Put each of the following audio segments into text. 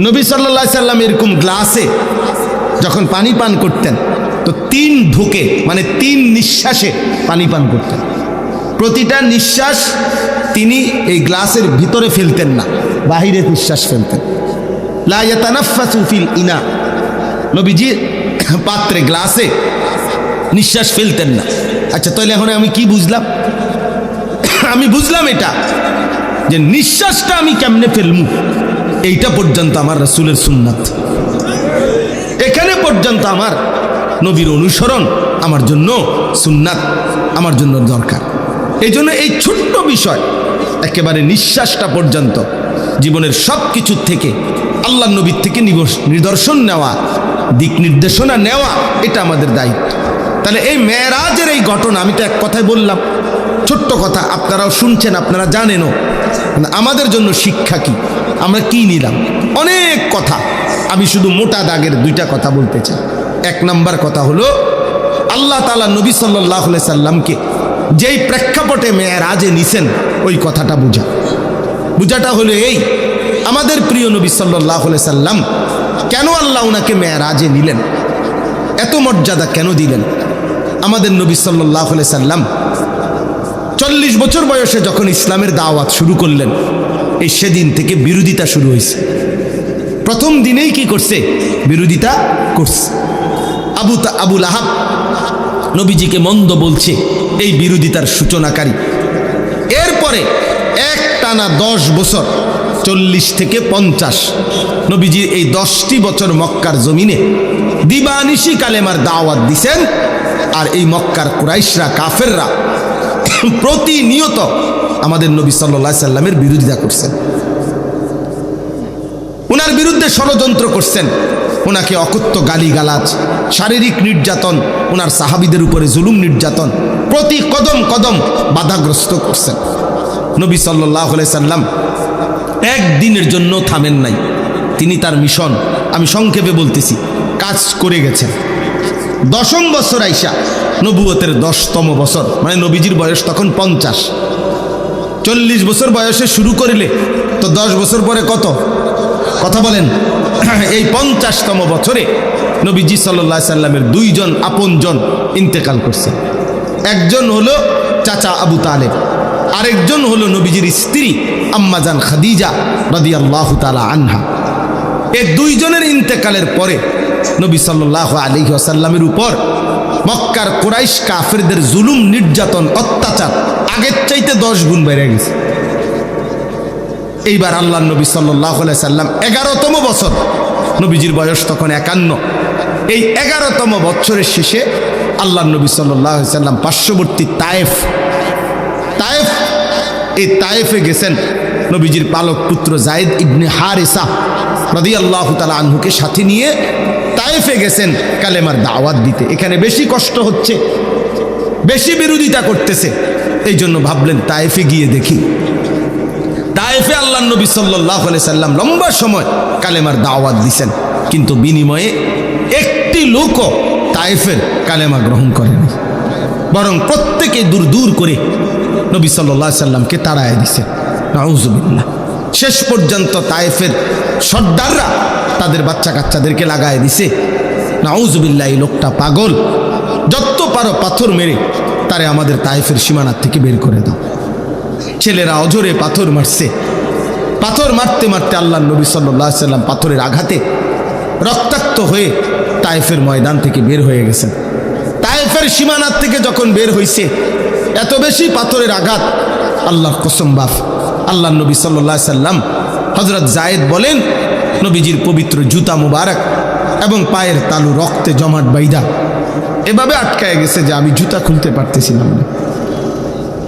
নবী সাল্লাল্লাহু আলাইহি সাল্লাম এরকম গ্লাসে যখন পানি পান করতেন তো 3 ঢোকে মানে 3 নিঃশ্বাসে পানি পান করতেন। প্রতিটা নিঃশ্বাস তিনি এই গ্লাসের ভিতরে ফেলতেন না, বাহিরে নিঃশ্বাস ফেলতেন। লা ইয়াতানাফাসু ফিল ইনা, নবীজি পাত্রে গ্লাসে নিঃশ্বাস ফেলতেন না। আচ্ছা তাহলে এখন আমি কি বুঝলাম? আমি বুঝলাম এটা যে নিঃশ্বাসটা আমি কেমনে ফেলমু এইটা পর্যন্ত আমার রাসূলের সুন্নাত, এখানে পর্যন্ত আমার নবীর অনুসরণ আমার জন্য সুন্নাত, আমার জন্য দরকার। এই জন্য এই ছোট্ট বিষয় একেবারে নিঃশ্বাসটা পর্যন্ত জীবনের সব কিছুর থেকে আল্লাহ নবীর থেকে নিদর্শন নেওয়া, দিক নির্দেশনা নেওয়া, এটা আমাদের দায়িত্ব। তাহলে এই মেরাজের এই ঘটনা আমি তো এক কথায় বললাম, ছোট্ট কথা, আপনারাও শুনছেন, আপনারা জানেনও। আমাদের জন্য শিক্ষা কি, আমরা কি নিলাম? অনেক কথা, আমি শুধু মোটা দাগের 2টা কথা বলতে চাই। 1 নাম্বার কথা হলো আল্লাহ তাআলা নবী সাল্লাল্লাহু আলাইহি সাল্লামকে যেই প্রেক্ষাপটে মেরাজে নিছেন ওই কথাটা বুঝাটা হলো এই, আমাদের প্রিয় নবী সাল্লাল্লাহু আলাইহি সাল্লাম কেন আল্লাহ ওনাকে মেরাজে নিলেন, এত মর্যাদা কেন দিলেন? আমাদের নবী সাল্লাল্লাহু আলাইহি সাল্লাম 40 বছর বয়সে যখন ইসলামের দাওয়াত শুরু করলেন, এই সেদিন থেকে বিরোধিতা শুরু হয়েছে। প্রথম দিনেই কি করছে? বিরোধিতা করছে। আবু লাহাব নবীজিকে মন্দ বলছে, এই বিরোধিতার সূচনাকারী। এরপরে একটানা 10 বছর 40 থেকে 50 নবীজি এই 10টি বছর মক্কার জমিনে দিবানিশি কালেমার দাওয়াত দিছেন। আর এই মক্কার কুরাইশরা, কাফেররা প্রতিনিয়ত আমাদের নবী সাল্লাল্লাহু আলাইহি সাল্লামের বিরোধিতা করছেন, ওনার বিরুদ্ধে ষড়যন্ত্র করছেন, ওনাকে অকথ্য গালিগালাজ, শারীরিক নির্যাতন, ওনার সাহাবীদের উপরে জুলুম নির্যাতন প্রতি কদম কদম বাধাগ্রস্ত করছেন। নবী সাল্লাল্লাহু আলাইহি সাল্লাম একদিনের জন্য থামেন নাই। তিনি তার মিশন, আমি সংক্ষেপে বলতেছি, কাজ করে গেছেন। 10ম বছর আইসা নবুয়তের 10তম বছর, মানে নবীজির বয়স তখন 50। 40 বছর বয়সে শুরু করিলে তো 10 বছর পরে কত? কথা বলেন। এই 50তম বছরে নবীজি সাল্লাল্লাহু আলাইহি সাল্লামের 2 জন আপনজন ইন্তেকাল করছেন। একজন হলো চাচা আবু তালেব, আরেকজন হলো নবীজির স্ত্রী আম্মা জান খাদিজা রাদিয়াল্লাহু তাআলা আনহা। এই 2 জনের ইন্তেকালের পরে নবী সাল্লাল্লাহু আলাইহি ওয়াসাল্লামের উপর মক্কার কুরাইশ কাফেরদের জুলুম, নির্যাতন, অত্যাচার আগের চাইতে 10 গুণ বেড়ে গেছে। এইবার আল্লাহ নবী সাল্লাল্লাহু আলাইহি সাল্লাম 11তম বছর, নবীজির বয়স তখন 51। এই 11তম বছরের শেষে আল্লাহ নবী সাল্লাল্লাহু আলাইহি সাল্লাম পার্শ্ববর্তী তায়েফ, এই তায়েফে গেছেন নবীজির পালক পুত্র যায়েদ ইবনে হারিসা রাদিয়াল্লাহু তাআলা আনহুকে সাথে নিয়ে তায়েফে গেছেন কালেমার দাওয়াত দিতে। এখানে বেশি কষ্ট হচ্ছে, বেশি বিরোধিতা করতেছে, এই জন্য ভাবলেন তায়েফে গিয়ে দেখি। তায়েফে আল্লাহ নবী সাল্লাল্লাহু আলাইহি সাল্লাম লম্বা সময় কালেমার দাওয়াত দিছেন, কিন্তু বিনিময়ে একটি লোকও তায়েফের কালেমা গ্রহণ করেনি, বরং প্রত্যেকে দূর দূর করে নবী সাল্লাল্লাহু আলাইহি সাল্লামকে তাড়ায় দিছে। নাউজুবিল্লাহ। শেষ পর্যন্ত তায়েফের সর্দাররা তাদের বাচ্চা কাচ্চাদেরকে লাগায় দিছে। নাউজুবিল্লাহ, এই লোকটা পাগল, যত পারো পাথর মেরে তারে আমাদের তায়েফের সীমানার থেকে বের করে দাও। ছেলেরা অজরে পাথর মারছে, পাথর মারতে মারতে আল্লাহ নবী সাল্লাল্লাহু আলাইহি সাল্লাম পাথরের আঘাতে রক্তাক্ত হয়ে তায়েফের ময়দান থেকে বের হয়ে গেছেন। তায়েফের সীমানার থেকে যখন বের হয়েছে, এত বেশি পাথরের আঘাত, আল্লাহর কসম বাপ, আল্লাহ নবী সাল্লাল্লাহু আলাইহি সাল্লাম হযরত যায়েদ বলেন, নবীজির পবিত্র জুতা মুবারক এবং পায়ের তালু রক্তে জমাট বাইদা এভাবে আটকায় গেছে যে আমি জুতা খুলতে পারতেছিলাম না।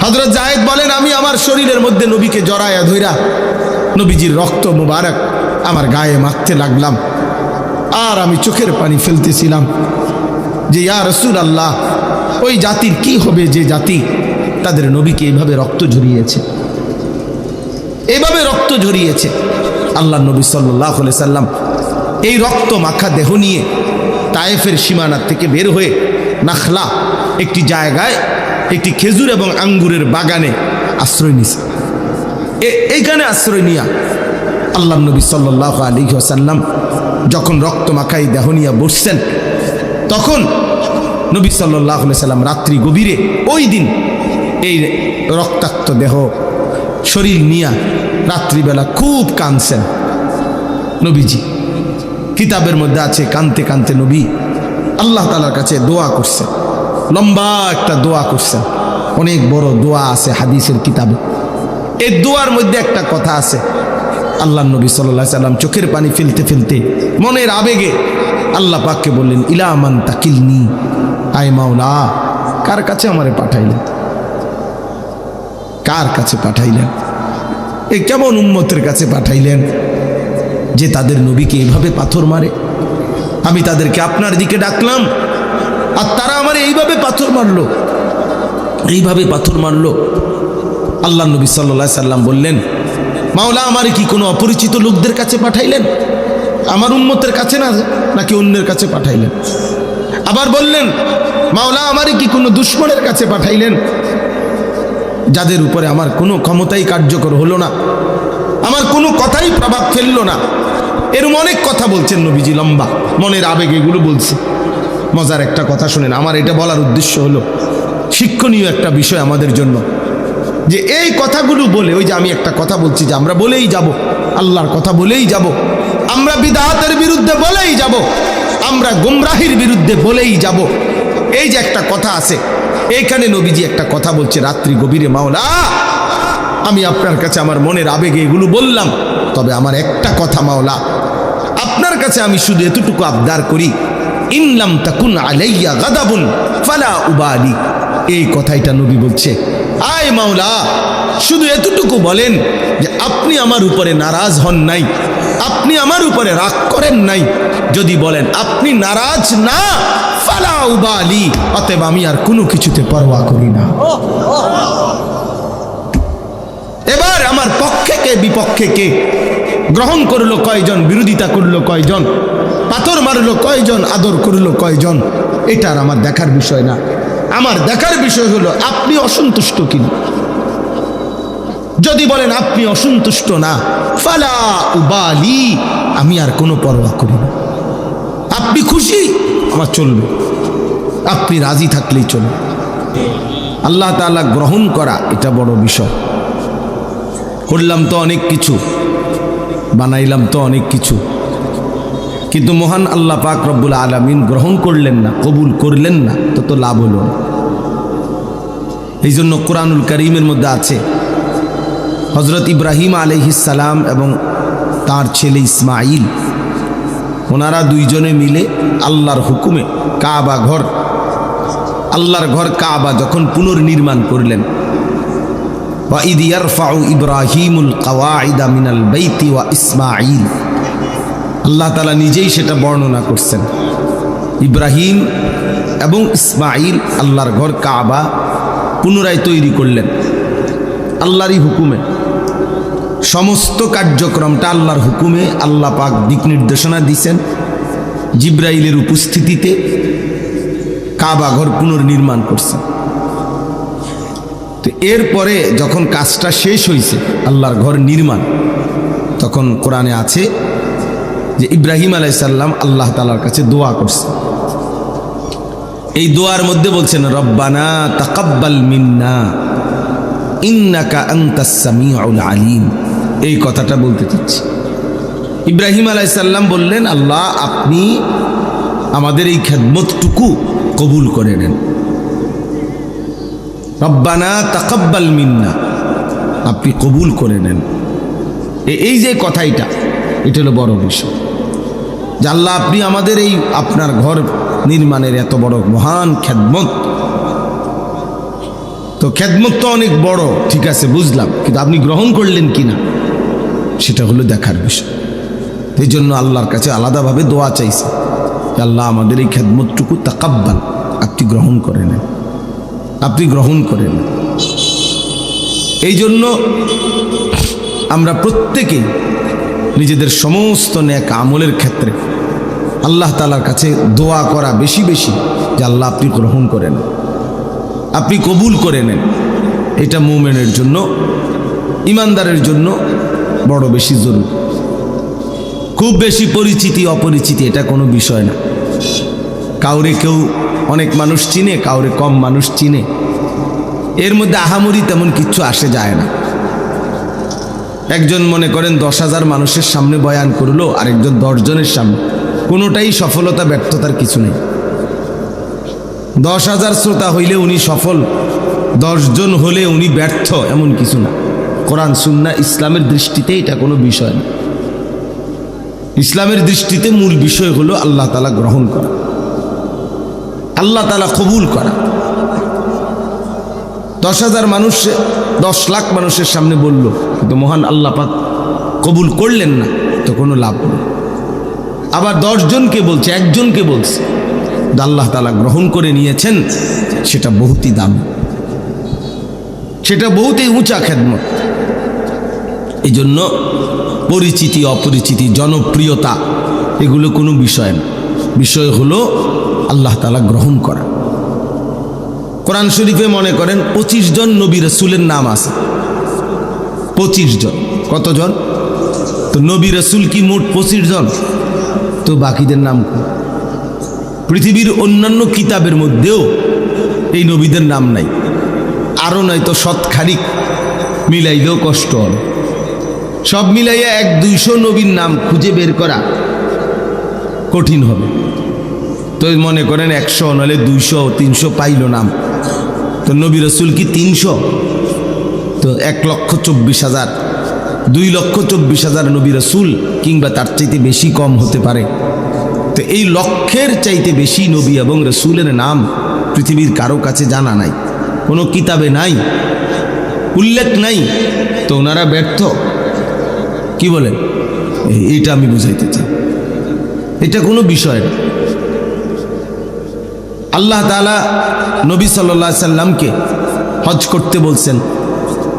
হযরত যায়েদ বলেন, আমি আমার শরীরের মধ্যে নবীকে জড়ায়া ধইরা নবীজির রক্ত মুবারক আমার গায়ে মাখতে লাগলাম, আর আমি চোখের পানি ফেলতেছিলাম যে ইয়া রাসূলুল্লাহ, ওই জাতির কি হবে যে জাতি তাদের নবীকে এইভাবে রক্ত ঝরিয়েছে, এইভাবে রক্ত ঝরিয়েছে। আল্লাহ নবী সাল্লাল্লাহু আলাইহি সাল্লাম এই রক্ত মাখা দেহ নিয়ে তায়েফের সীমানার থেকে বের হয়ে নাখলা একটি জায়গায়, একটি খেজুর এবং আঙ্গুরের বাগানে আশ্রয় নিছে। এইখানে আশ্রয় নিয়া আল্লাহ নবী সাল্লাল্লাহু আলাইহি ওয়াসাল্লাম যখন রক্ত মাখাই দেহ নিয়ে বসছেন, তখন নবী সাল্লাল্লাহু আলাইহি ওয়াসাল্লাম রাত্রি গভীরে ওই দিন এই রক্তাক্ত দেহ শরীর নিয়ে রাত্রিবেলা খুব কাঁদছেন নবীজি। কিতাবের মধ্যে আছে কাঁদতে কাঁদতে নবী আল্লাহ তাআলার কাছে দোয়া করছেন, লম্বা একটা দোয়া করছেন, অনেক বড় দোয়া আছে হাদিসের কিতাবে। এই দোয়ার মধ্যে একটা কথা আছে, আল্লাহ নবী সাল্লাল্লাহু আলাইহি সাল্লাম চোখের পানি ফেলতে ফেলতে মনের আবেগে আল্লাহ পাককে বললেন, ইলা মান তাকিলনি, আয় মাওলা কার কাছে আমারে পাঠাইলেন, কার কাছে পাঠাইলেন, এই কেমন উম্মতের কাছে পাঠাইলেন যে তাদের নবীকে এভাবে পাথর মারে। আমি তাদেরকে আপনার দিকে ডাকলাম আর তারা আমার এইভাবে পাথর মারলো, এইভাবে পাথর মারলো। আল্লাহ নবী সাল্লাল্লাহু আলাইহি সাল্লাম বললেন, মাওলা আমার কি কোনো অপরিচিত লোকদের কাছে পাঠাইলেন, আমার উম্মতের কাছে না নাকি অন্যের কাছে পাঠাইলেন? আবার বললেন, মাওলা আমার কি কোনো দুশমনের কাছে পাঠাইলেন, যাদের উপরে আমার কোনো ক্ষমতাই কার্যকর হলো না, আমার কোনো কথাই প্রভাব ফেললো না। এরকম অনেক কথা বলছেন নবীজি, লম্বা মনের আবেগ এগুলো বলছে। মজার একটা কথা শুনেন, আমার এটা বলার উদ্দেশ্য হলো শিক্ষণীয় একটা বিষয় আমাদের জন্য, যে এই কথাগুলো বলে, ওই যে আমি একটা কথা বলছি যে আমরা বলেই যাব, আল্লাহর কথা বলেই যাব, আমরা বিদআতের বিরুদ্ধে বলেই যাব, আমরা গুমরাহির বিরুদ্ধে বলেই যাব, এই যে একটা কথা আছে, এইখানে নবীজি একটা কথা বলছে রাত্রি গভীরে, মাওলা আমি আপনার কাছে আমার মনের আবেগে এগুলো বললাম, তবে আমার একটা কথা মাওলা, আপনার কাছে আমি শুধু এতটুকু আবদার করি, ইনলাম তাকুন আলাইয়া গাদাবুন ফালা উবালি। এই কথাইটা নবী বলছে, আয় মাওলা শুধু এতটুকু বলেন যে আপনি আমার উপরে নারাজ হন নাই, আপনি আমার উপরে রাগ করেন নাই। যদি বলেন আপনি নারাজ না, ফালা উবালি, অতএব আমি আর কোনো কিছুতে পরোয়া করি না। এবার আমার পক্ষে কে বিপক্ষে কে, গ্রহণ করলো কয়জন, বিরোধিতা করলো কয়জন, পাথর মারলো কয়জন, আদর করলো কয়জন, এটা আর আমার দেখার বিষয় না। আমার দেখার বিষয় হলো আপনি অসন্তুষ্ট কিনা। যদি বলেন আপনি অসন্তুষ্ট না, ফালা উবালি, আমি আর কোনো পরোয়া করি না। আপনি খুশি, আমার চলবে, আপনি রাজি থাকলেই চলবে। আল্লাহ তাআলা গ্রহণ করা এটা বড় বিষয়। করলাম তো অনেক কিছু, বানাইলাম তো অনেক কিছু, কিন্তু মহান আল্লাহ পাক রব্বুল আলামিন গ্রহণ করলেন না, কবুল করলেন না, তো লাভ হলো না। এই জন্য কোরআনুল কারীমের মধ্যে আছে, হযরত ইব্রাহিম আলাইহিস সালাম এবং তার ছেলে ইসমাইল, ওনারা দুইজনে মিলে আল্লাহর হুকুমে কাবা ঘর, আল্লাহর ঘর কাবা যখন পুনর্নির্মাণ করলেন, ওয়া ইদ ইয়ারফাউ ইব্রাহিমুল কাওয়াইদা মিনাল বাইতি ওয়া ইসমাইল, আল্লাহ তাআলা নিজেই সেটা বর্ণনা করছেন। ইব্রাহিম এবং ইসমাইল আল্লাহর ঘর কাবা পুনরায় তৈরি করলেন আল্লাহরই হুকুমে। সমস্ত কার্যক্রমটা আল্লাহর হুকুমে, আল্লাহ পাক দিক নির্দেশনা দিয়েছেন। জিব্রাইলের উপস্থিতিতে কাবা ঘর পুনর্নির্মাণ করছেন। তো এরপরে যখন কাজটা শেষ হয়েছে, আল্লাহর ঘর নির্মাণ, তখন কোরআনে আছে যে ইব্রাহিম আলাইহিস সালাম আল্লাহ তাআলার কাছে দোয়া করছে। এই দোয়ার মধ্যে বলছেন, রব্বানা তাকাব্বাল মিন্না ইন্নাকা আনতাস সামিউল আলিম। এই কথাটা বলতে চাচ্ছি। ইব্রাহিম আলাইহিস সালাম বললেন, আল্লাহ আপনি আমাদের এই খেদমতটুকু কবুল করে নেন। রব্বানা তাকাব্বাল মিন্না, আপনি কবুল করে নেন। এই যে কথাইটা, এটা হলো বড় বিষয়, যে আল্লাহ আপনি আমাদের এই আপনার ঘর নির্মাণের এত বড় মহান খেদমত। তো খেদমত তো অনেক বড়, ঠিক আছে বুঝলাম, কিন্তু আপনি গ্রহণ করলেন কিনা সেটা হলো দেখার বিষয়। এই জন্য আল্লাহর কাছে আলাদাভাবে দোয়া চাইছে, আল্লাহ আমাদের এই খেদমতটুকু তাকাব্বাল, আপনি গ্রহণ করে নেন, আপনি গ্রহণ করে নেন। এই জন্য আমরা প্রত্যেকেই নিজেদের সমস্ত নেক আমলের ক্ষেত্রে আল্লাহ তাআলার কাছে দোয়া করা বেশি বেশি, যে আল্লাহ আপনি গ্রহণ করে নেন, আপনি কবুল করে নেন। এটা মুমিনের জন্য, ইমানদারের জন্য বড় বেশি জরুরি। খুব বেশি পরিচিতি অপরিচিতি এটা কোনো বিষয় না। কাউরে কেউ অনেক মানুষ চিনে, কাউরে কম মানুষ চিনে, এর মধ্যে আহামরি তেমন কিচ্ছু আসে যায় না। একজন মনে করেন 10,000 মানুষের সামনে বয়ান করলো, আরেকজন 10 জনের সামনে, কোনোটাই সফলতা ব্যর্থতার কিছু নেই। 10,000 শ্রোতা হইলে উনি সফল, 10 জন হলে উনি ব্যর্থ, এমন কিছু না। কোরআন সুন্নাহ ইসলামের দৃষ্টিতে এটা কোনো বিষয় না। ইসলামের দৃষ্টিতে মূল বিষয় হলো আল্লাহ তাআলা গ্রহণ করা, আল্লাহ তাআলা কবুল করা। 10,000 মানুষ 10 লাখ মানুষের সামনে বলল, কিন্তু মহান আল্লাহ পাক কবুল করলেন না, তো কোনো লাভ নেই। আবার 10 জনকে বলছে, একজনকে বলছে, আল্লাহ তাআলা গ্রহণ করে নিয়েছেন, সেটা বহুতই দামি, সেটা বহুতই উঁচা খেদমত। এই জন্য পরিচিতি অপরিচিতি জনপ্রিয়তা এগুলো কোনো বিষয় না। বিষয় হলো আল্লাহ তাআলা গ্রহণ করা। কোরআন শরীফে মনে করেন 25 জন নবী রাসূলের নাম আছে। 25 জন, কতজন? তো নবী রাসূল কি মোট 25 জন? তো বাকিদের নাম কি? পৃথিবীর অন্যান্য কিতাবের মধ্যেও এই নবীদের নাম নাই। আরও নয়তো শতখানিক মিলাইলেও কষ্ট হবে। সব মিলাইয়া 100-200 নবীর নাম খুঁজে বের করা কঠিন হবে। তো মনে করেন 100 নাহলে 200-300 পাইল নাম, তো নবী রাসূল কি 300? তো 1,24,000, 2,24,000 নবী রাসূল, কিংবা তার চাইতে বেশি কম হতে পারে। তো এই লক্ষের চাইতে বেশি নবী এবং রাসূলের নাম পৃথিবীর কারো কাছে জানা নাই, কোনো কিতাবে নাই, উল্লেখ নাই। তো ওনারা ব্যর্থ, কি বলেন? এইটা আমি বুঝাইতে চাই, এটা কোনো বিষয় না। আল্লাহ তাআলা নবী সাল্লাল্লাহু আলাইহি সাল্লামকে হজ করতে বলছেন।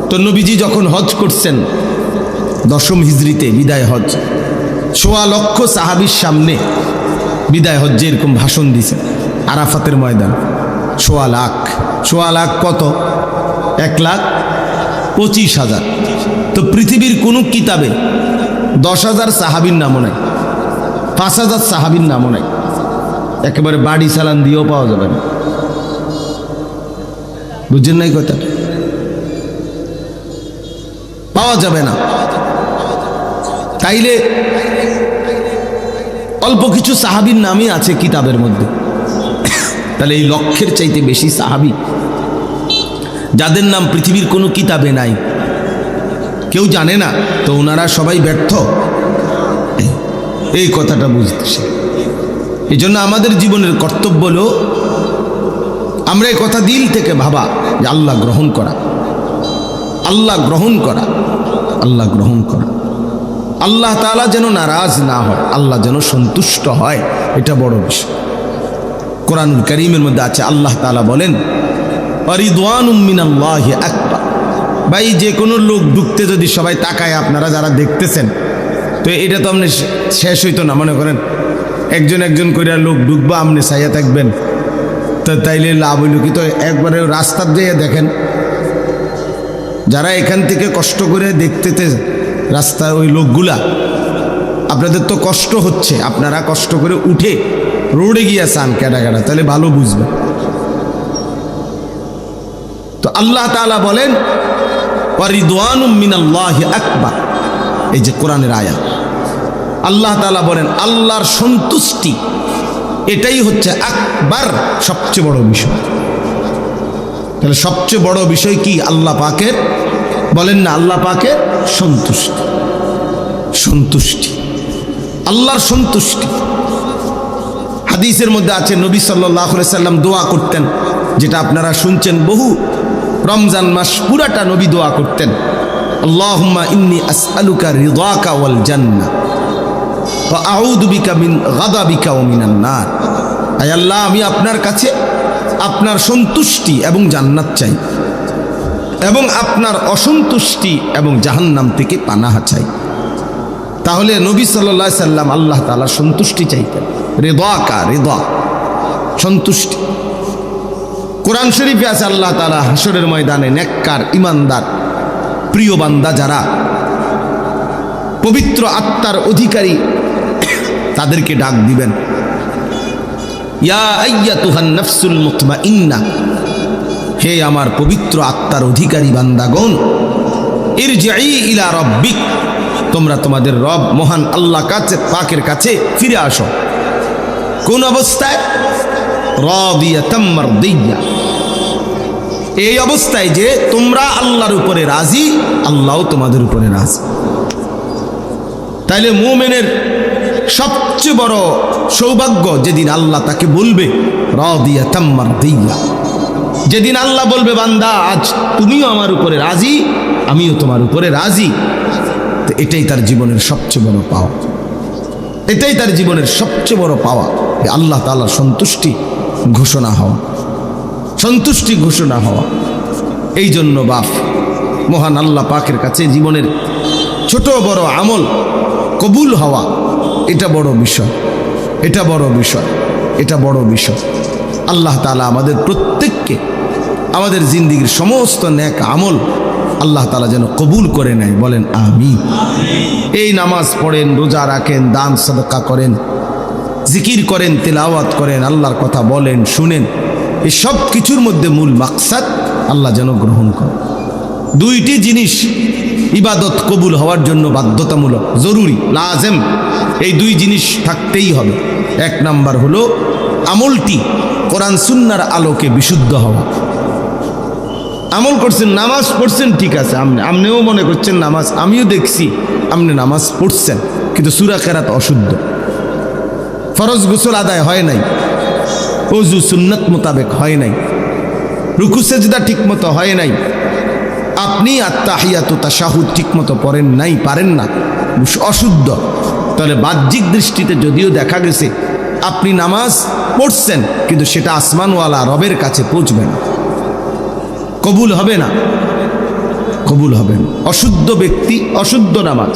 তো নবীজি যখন হজ করছেন 10ম হিজরিতে বিদায় হজ, 1.25 লক্ষ সাহাবীর সামনে বিদায় হজ্জে এরকম ভাষণ দিয়েছেন আরাফাতের ময়দান। 1.25 লাখ, 1.25 লাখ কত? 1,25,000। তো পৃথিবীর কোনো কিতাবে 10,000 সাহাবীর নামও নাই, 5,000 সাহাবীর নামও নাই। একেবারে বাড়ি চালান দিয়েও পাওয়া যাবে না। বুঝছেন নাই কথা? পাওয়া যাবে না। তাইলে অল্প কিছু সাহাবীর নামই আছে কিতাবের মধ্যে, তাহলে এই লক্ষের চাইতে বেশি সাহাবী যাদের নাম পৃথিবীর কোনো কিতাবে নাই, কেউ জানে না, তো ওনারা সবাই ব্যর্থ, এই কথাটা বুঝতেছে। এই জন্য আমাদের জীবনের কর্তব্য হলো আমরা এই কথা দিল থেকে ভাবা যে আল্লাহ গ্রহণ করা, আল্লাহ গ্রহণ করা, আল্লাহ গ্রহণ করা। আল্লাহ তাআলা যেন নারাজ না হয়, আল্লাহ যেন সন্তুষ্ট হয়, এটা বড় বিষয়। কোরআনুল কারীমের মধ্যে আছে, আল্লাহ তাআলা বলেন রিদওয়ানুম মিনাল্লাহি আকবার। ভাই, যে কোনো লোক ঢুকতে যদি সবাই তাকায়, আপনারা যারা দেখতেছেন, তো এটা তো আপনি শেষ হইতো না। মনে করেন একজন একজন করে লোক ঢুকবো, আপনি চাইয়া থাকবেন, তো তাইলে লাভ হইল কি? তো একবারে রাস্তার যেয়ে দেখেন, যারা এখান থেকে কষ্ট করে দেখতে রাস্তার ওই লোকগুলা, আপনাদের তো কষ্ট হচ্ছে, আপনারা কষ্ট করে উঠে রোডে গিয়ে চান কেডা কেডা, তাহলে ভালো বুঝবেন। তো আল্লাহ তাআলা বলেন ওয়ারিদওয়ানুম মিনাল্লাহি আকবার, এই যে কোরআনের আয়াত, আল্লাহ তাআলা বলেন আল্লাহর সন্তুষ্টি এটাই হচ্ছে আকবার, সবচেয়ে বড় বিষয়। তাহলে সবচেয়ে বড় বিষয় কি? আল্লাহ পাকের, বলেন না, আল্লাহ পাকের সন্তুষ্টি। সন্তুষ্টি, আল্লাহর সন্তুষ্টি। হাদিসের মধ্যে আছে নবী সাল্লাল্লাহু আলাইহি সাল্লাম দোয়া করতেন, যেটা আপনারা শুনছেন, বহু রমজান মাস পুরাটা নবী দোয়া করতেন, আল্লাহুম্মা ইন্নী আসআলুকা রিদাকা ওয়াল জান্নাহ ওয়া আউযু বিকা মিন গাদাবিকা ওয়া মিনান নার। আয় আল্লাহ, আমি আপনার কাছে আপনার সন্তুষ্টি এবং জান্নাত চাই, এবং আপনার অসন্তুষ্টি এবং জাহান্নাম থেকে পানাহ চাই। তাহলে নবী সাল্লাল্লাহু আলাইহি সাল্লাম আল্লাহ তাআলার সন্তুষ্টি চাইতেন, রিদাকা, রিদা, সন্তুষ্টি। কোরআন শরীফে আছে আল্লাহ তাআলা হাসরের ময়দানে নেককার, ইমানদার, প্রিয় বান্দা যারা, পবিত্র আত্মার অধিকারী তাদেরকে ডাক দিবেন, ইয়া আইয়াতুহান নাফসুল মুতমাইন্না, হে আমার পবিত্র আত্মার অধিকারী বান্দাগণ, ইরজিই ইলা রাব্বিক, তোমরা তোমাদের রব মহান আল্লাহ কাছে পাকের কাছে ফিরে আসো। কোন অবস্থায়? রাদিয়াতাম মারদিয়া, এই অবস্থায় যে তোমরা আল্লাহর উপরে রাজি, আল্লাহও তোমাদের উপরে রাজি। তাইলে মুমিনের সবচেয়ে বড় সৌভাগ্য যেদিন আল্লাহ তাকে বলবে রাদিয়াতাম মারদিয়া, যেদিন আল্লাহ বলবে বান্দা আজ তুমিও আমার উপরে রাজি, আমিও তোমার উপরে রাজি। তো এটাই তার জীবনের সবচেয়ে বড় পাওয়া, এটাই তার জীবনের সবচেয়ে বড় পাওয়া, আল্লাহ তাআলার সন্তুষ্টি ঘোষণা হওয়া, সন্তুষ্টি ঘোষণা হওয়া। এই জন্য বাপ মহান আল্লাহ পাকের কাছে জীবনের ছোট বড় আমল কবুল হওয়া, এটা বড় বিষয়, এটা বড় বিষয়, এটা বড় বিষয়। আল্লাহ তাআলা আমাদের প্রত্যেককে আমাদের জিন্দেগীর সমস্ত নেক আমল আল্লাহ তাআলা যেন কবুল করে নেয়, বলেন আমিন। এই নামাজ পড়েন, রোজা রাখেন, দান সাদকা করেন, জিকির করেন, তেলাওয়াত করেন, আল্লাহর কথা বলেন, শুনেন, এই সব কিছুর মধ্যে মূল মাকসাদ আল্লাহ যেন গ্রহণ করে। দুইটি জিনিস ইবাদত কবুল হওয়ার জন্য বাধ্যতামূলক, জরুরি, লাজেম, এই দুই জিনিস থাকতেই হবে। এক নাম্বার হলো আমলটি কোরআন সুন্নাহর আলোকে বিশুদ্ধ হওয়া। আমল করছেন, নামাজ পড়ছেন, ঠিক আছে, আপনিও মনে করছেন নামাজ, আমিও দেখছি আপনি নামাজ পড়ছেন, কিন্তু সূরা কেরাত অশুদ্ধ, ফরজ গোসল আদায় হয় নাই, ওযু সুন্নাত মোতাবেক হয় নাই, রুকু সেজদা ঠিকমতো হয় নাই, আপনি আত্তাহিয়াতু তাশাহুদ ঠিকমতো পড়েন নাই, পারেন না, অশুদ্ধ। তাহলে বাহ্যিক দৃষ্টিতে যদিও দেখা গেছে আপনি নামাজ পড়ছেন, কিন্তু সেটা আসমানওয়ালা রবের কাছে পৌঁছবে না, কবুল হবে না, কবুল হবে না। অশুদ্ধ ব্যক্তি, অশুদ্ধ নামাজ।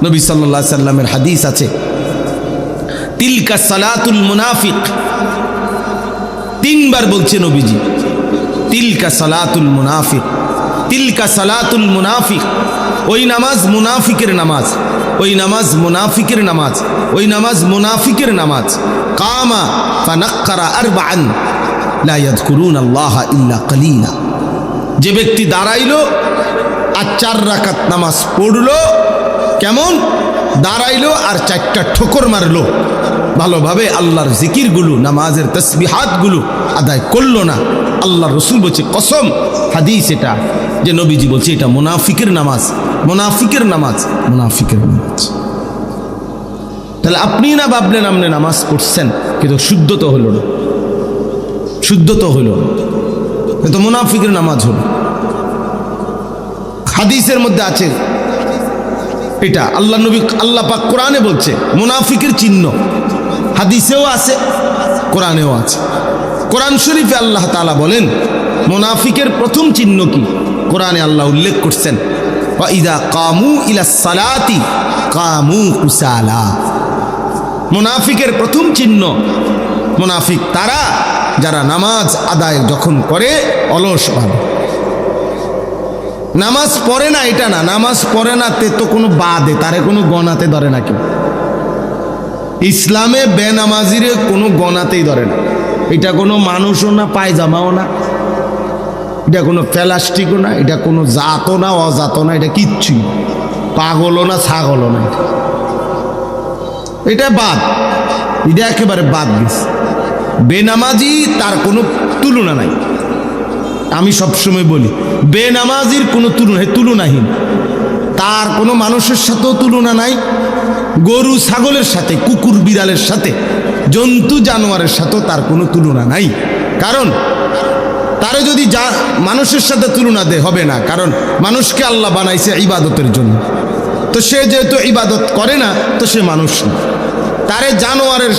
নবী সাল্লাল্লাহু আলাইহি সাল্লামের হাদিস আছে, তিলকা সালাতুল মুনাফিক, তিনবার বলছে নবীজি, তিলকা সালাতুল মুনাফিক, তিলকা সালাতুল মুনাফিক, ওই নামাজ মুনাফিকের নামাজ, ওই নামাজ মুনাফিকের নামাজ, ওই নামাজ মুনাফিকের নামাজ। কামা ফানাক্কারা আরবাআন লা ইয়াযকুরুনাল্লাহা ইল্লা কালিলা, যে ব্যক্তি দাঁড়াইলো আর 4 রাকাত নামাজ পড়লো, কেমন দাঁড়াইলো আর 4টা ঠোকর মারলো, ভালোভাবে আল্লাহর জিকিরগুলো, নামাজের তসবিহাতগুলো আদায় করলো না, আল্লাহর রাসূল বলছে, কসম, হাদিস এটা, যে নবীজি বলছে এটা মুনাফিকের নামাজ, মুনাফিকের নামাজ, মুনাফিকের নামাজ। তাহলে আপনি না ভাবলেন আপনি নামাজ পড়ছেন, কিন্তু শুদ্ধ তো হলো না, শুদ্ধ তো হলো না, তো মুনাফিকের নামাজ হলো। হাদিসের মধ্যে আছে এটা, আল্লাহ নবী, আল্লাহ পাক কোরআনে বলছে মুনাফিকের চিহ্ন, হাদিসেও আছে, কোরআনেও আছে। কোরআন শরীফে আল্লাহ তাআলা বলেন মুনাফিকের প্রথম চিহ্ন কি, কোরআনে আল্লাহ উল্লেখ করছেন, ওয়া ইযা কামু ইলাস সালাতি কামু কুসালা। মুনাফিকের প্রথম চিহ্ন, মুনাফিক তারা যারা নামাজ আদায় যখন করে অলস ভাবে, নামাজ পড়ে না, এটা না, নামাজ পড়ে না তে তো কোনো বাদে, তারে কোনো গণাতে ধরে না কেউ, ইসলামে বেনামাজিরে কোনো গণাতেই ধরে না। এটা কোনো মানুষও না, পায়জামাও না, এটা কোনো প্লাস্টিকও না, এটা কোনো জাতও না, অজাতও না, এটা কিচ্ছুই, পাগলও না, ছাগলও না, এটা বাদ, এটা একেবারে বাদ গেছে। বেনামাজি তার কোনো তুলনা নাই। আমি সবসময় বলি বেনামাজির কোনো তুলনাহীন, তার কোনো মানুষের সাথেও তুলনা নাই, গরু ছাগলের সাথে, কুকুর বিড়ালের সাথে, জন্তু জানোয়ারের সাথেও তার কোনো তুলনা নাই। কারণ তারে যদি মানুষের সাথে তুলনা দে হবে না, কারণ মানুষকে আল্লাহ বানাইছে ইবাদতের জন্য, তো সে যেহেতু ইবাদত করে না, তো সে মানুষ না। তারে জানোয়ারের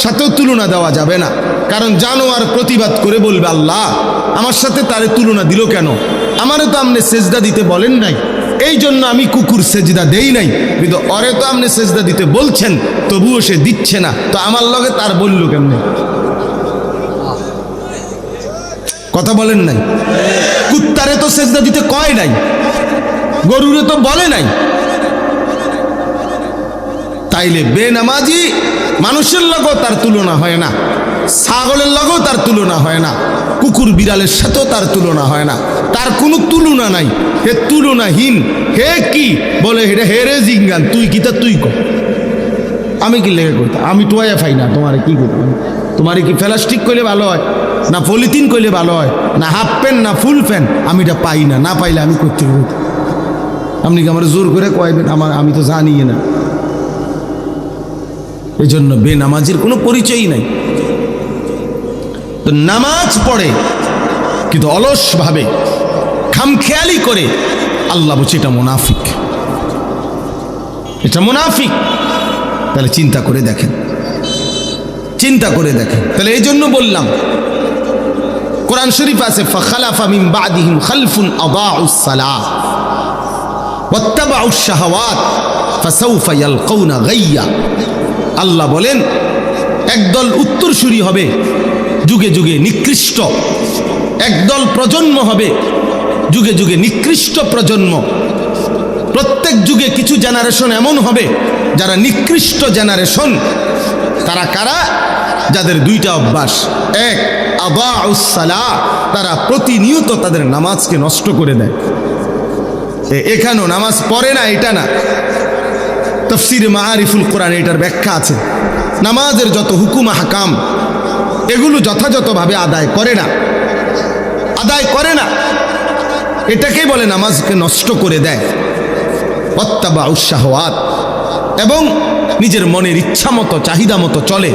সাথেও তুলনা দেওয়া যাবে না, কারণ জানোয়ার প্রতিবাদ করে বলবে আল্লাহ আমার সাথে তারে তুলনা দিল কেন, আমারে তো আপনি সেজদা দিতে বলেন নাই, এই জন্য আমি কুকুর সেজদা দেই নাই, কিন্তু ওরে তো আপনি সেজদা দিতে বলছেন, তবুও সে দিচ্ছে না, তো আমার লগে তার বলল কেমনে? কথা বলেন নাই? কুত্তারে তো সেজদা দিতে কয় নাই, গরুরে তো বলে নাই। তাইলে বেনামাজি মানুষের লগেও তার তুলনা হয় না, ছাগলের লগেও তার তুলনা হয় না, কুকুর বিড়ালের সাথেও তার তুলনা হয় না, তার কোনো তুলনা নাই। হে তুলনাহীন, হে কি বলে হেরে হেরে জিঙ্গান, তুই কি তা তুই কর, আমি কি লেগে করতাম, আমি টোয়া পাই না, তোমারে কি করতাম, তোমারে কি প্লাস্টিক করলে ভালো হয় না পলিথিন করলে ভালো হয় না হাফ প্যান্ট না ফুল প্যান্ট, আমি এটা পাই না, না পাইলে আমি করতে পারি। আপনি কি আমার জোর করে কয়বেন, আমি তো জানি না। এই জন্য বেনামাজির কোনো পরিচয়ই নাই। তো নামাজ পড়ে কিন্তু অলসভাবে খামখেয়ালি করে, আল্লাহ বলছে এটা মুনাফিক, এটা মুনাফিক। তাহলে চিন্তা করে দেখেন, চিন্তা করে দেখেন। তাহলে এই জন্য বললাম, কোরআন শরীফ আছে ফাখালাফা মিন বাদিহিম খালফুন আদাউস সালাহ ওয়াত্তাবাউশ শাহাওয়াত ফাসাউফা ইয়ালকাউনা গাইয়া। আল্লাহ বলেন একদল উত্তরসূরি হবে যুগে যুগে নিকৃষ্ট, একদল প্রজন্ম হবে যুগে যুগে নিকৃষ্ট প্রজন্ম। প্রত্যেক যুগে কিছু জেনারেশন এমন হবে যারা নিকৃষ্ট জেনারেশন। তারা কারা? যাদের দুইটা অভ্যাস, এক আদাউস সালাহ, তারা প্রতিনিয়ত তাদের নামাজকে নষ্ট করে দেয়। এখানেও নামাজ পড়ে না এটা না, তাফসীরে মাআরিফুল কোরআন এটার ব্যাখ্যা আছে। নামাজের যত হুকুম হাকাম এগুলো যথাযথভাবে আদায় করে না, আদায় করে না, এটাকেই বলে নামাজকে নষ্ট করে দেয়। ওয়াত্তাবাউশ শাহাওয়াত, এবং নিজের মনের ইচ্ছা মতো চাহিদা মতো চলে,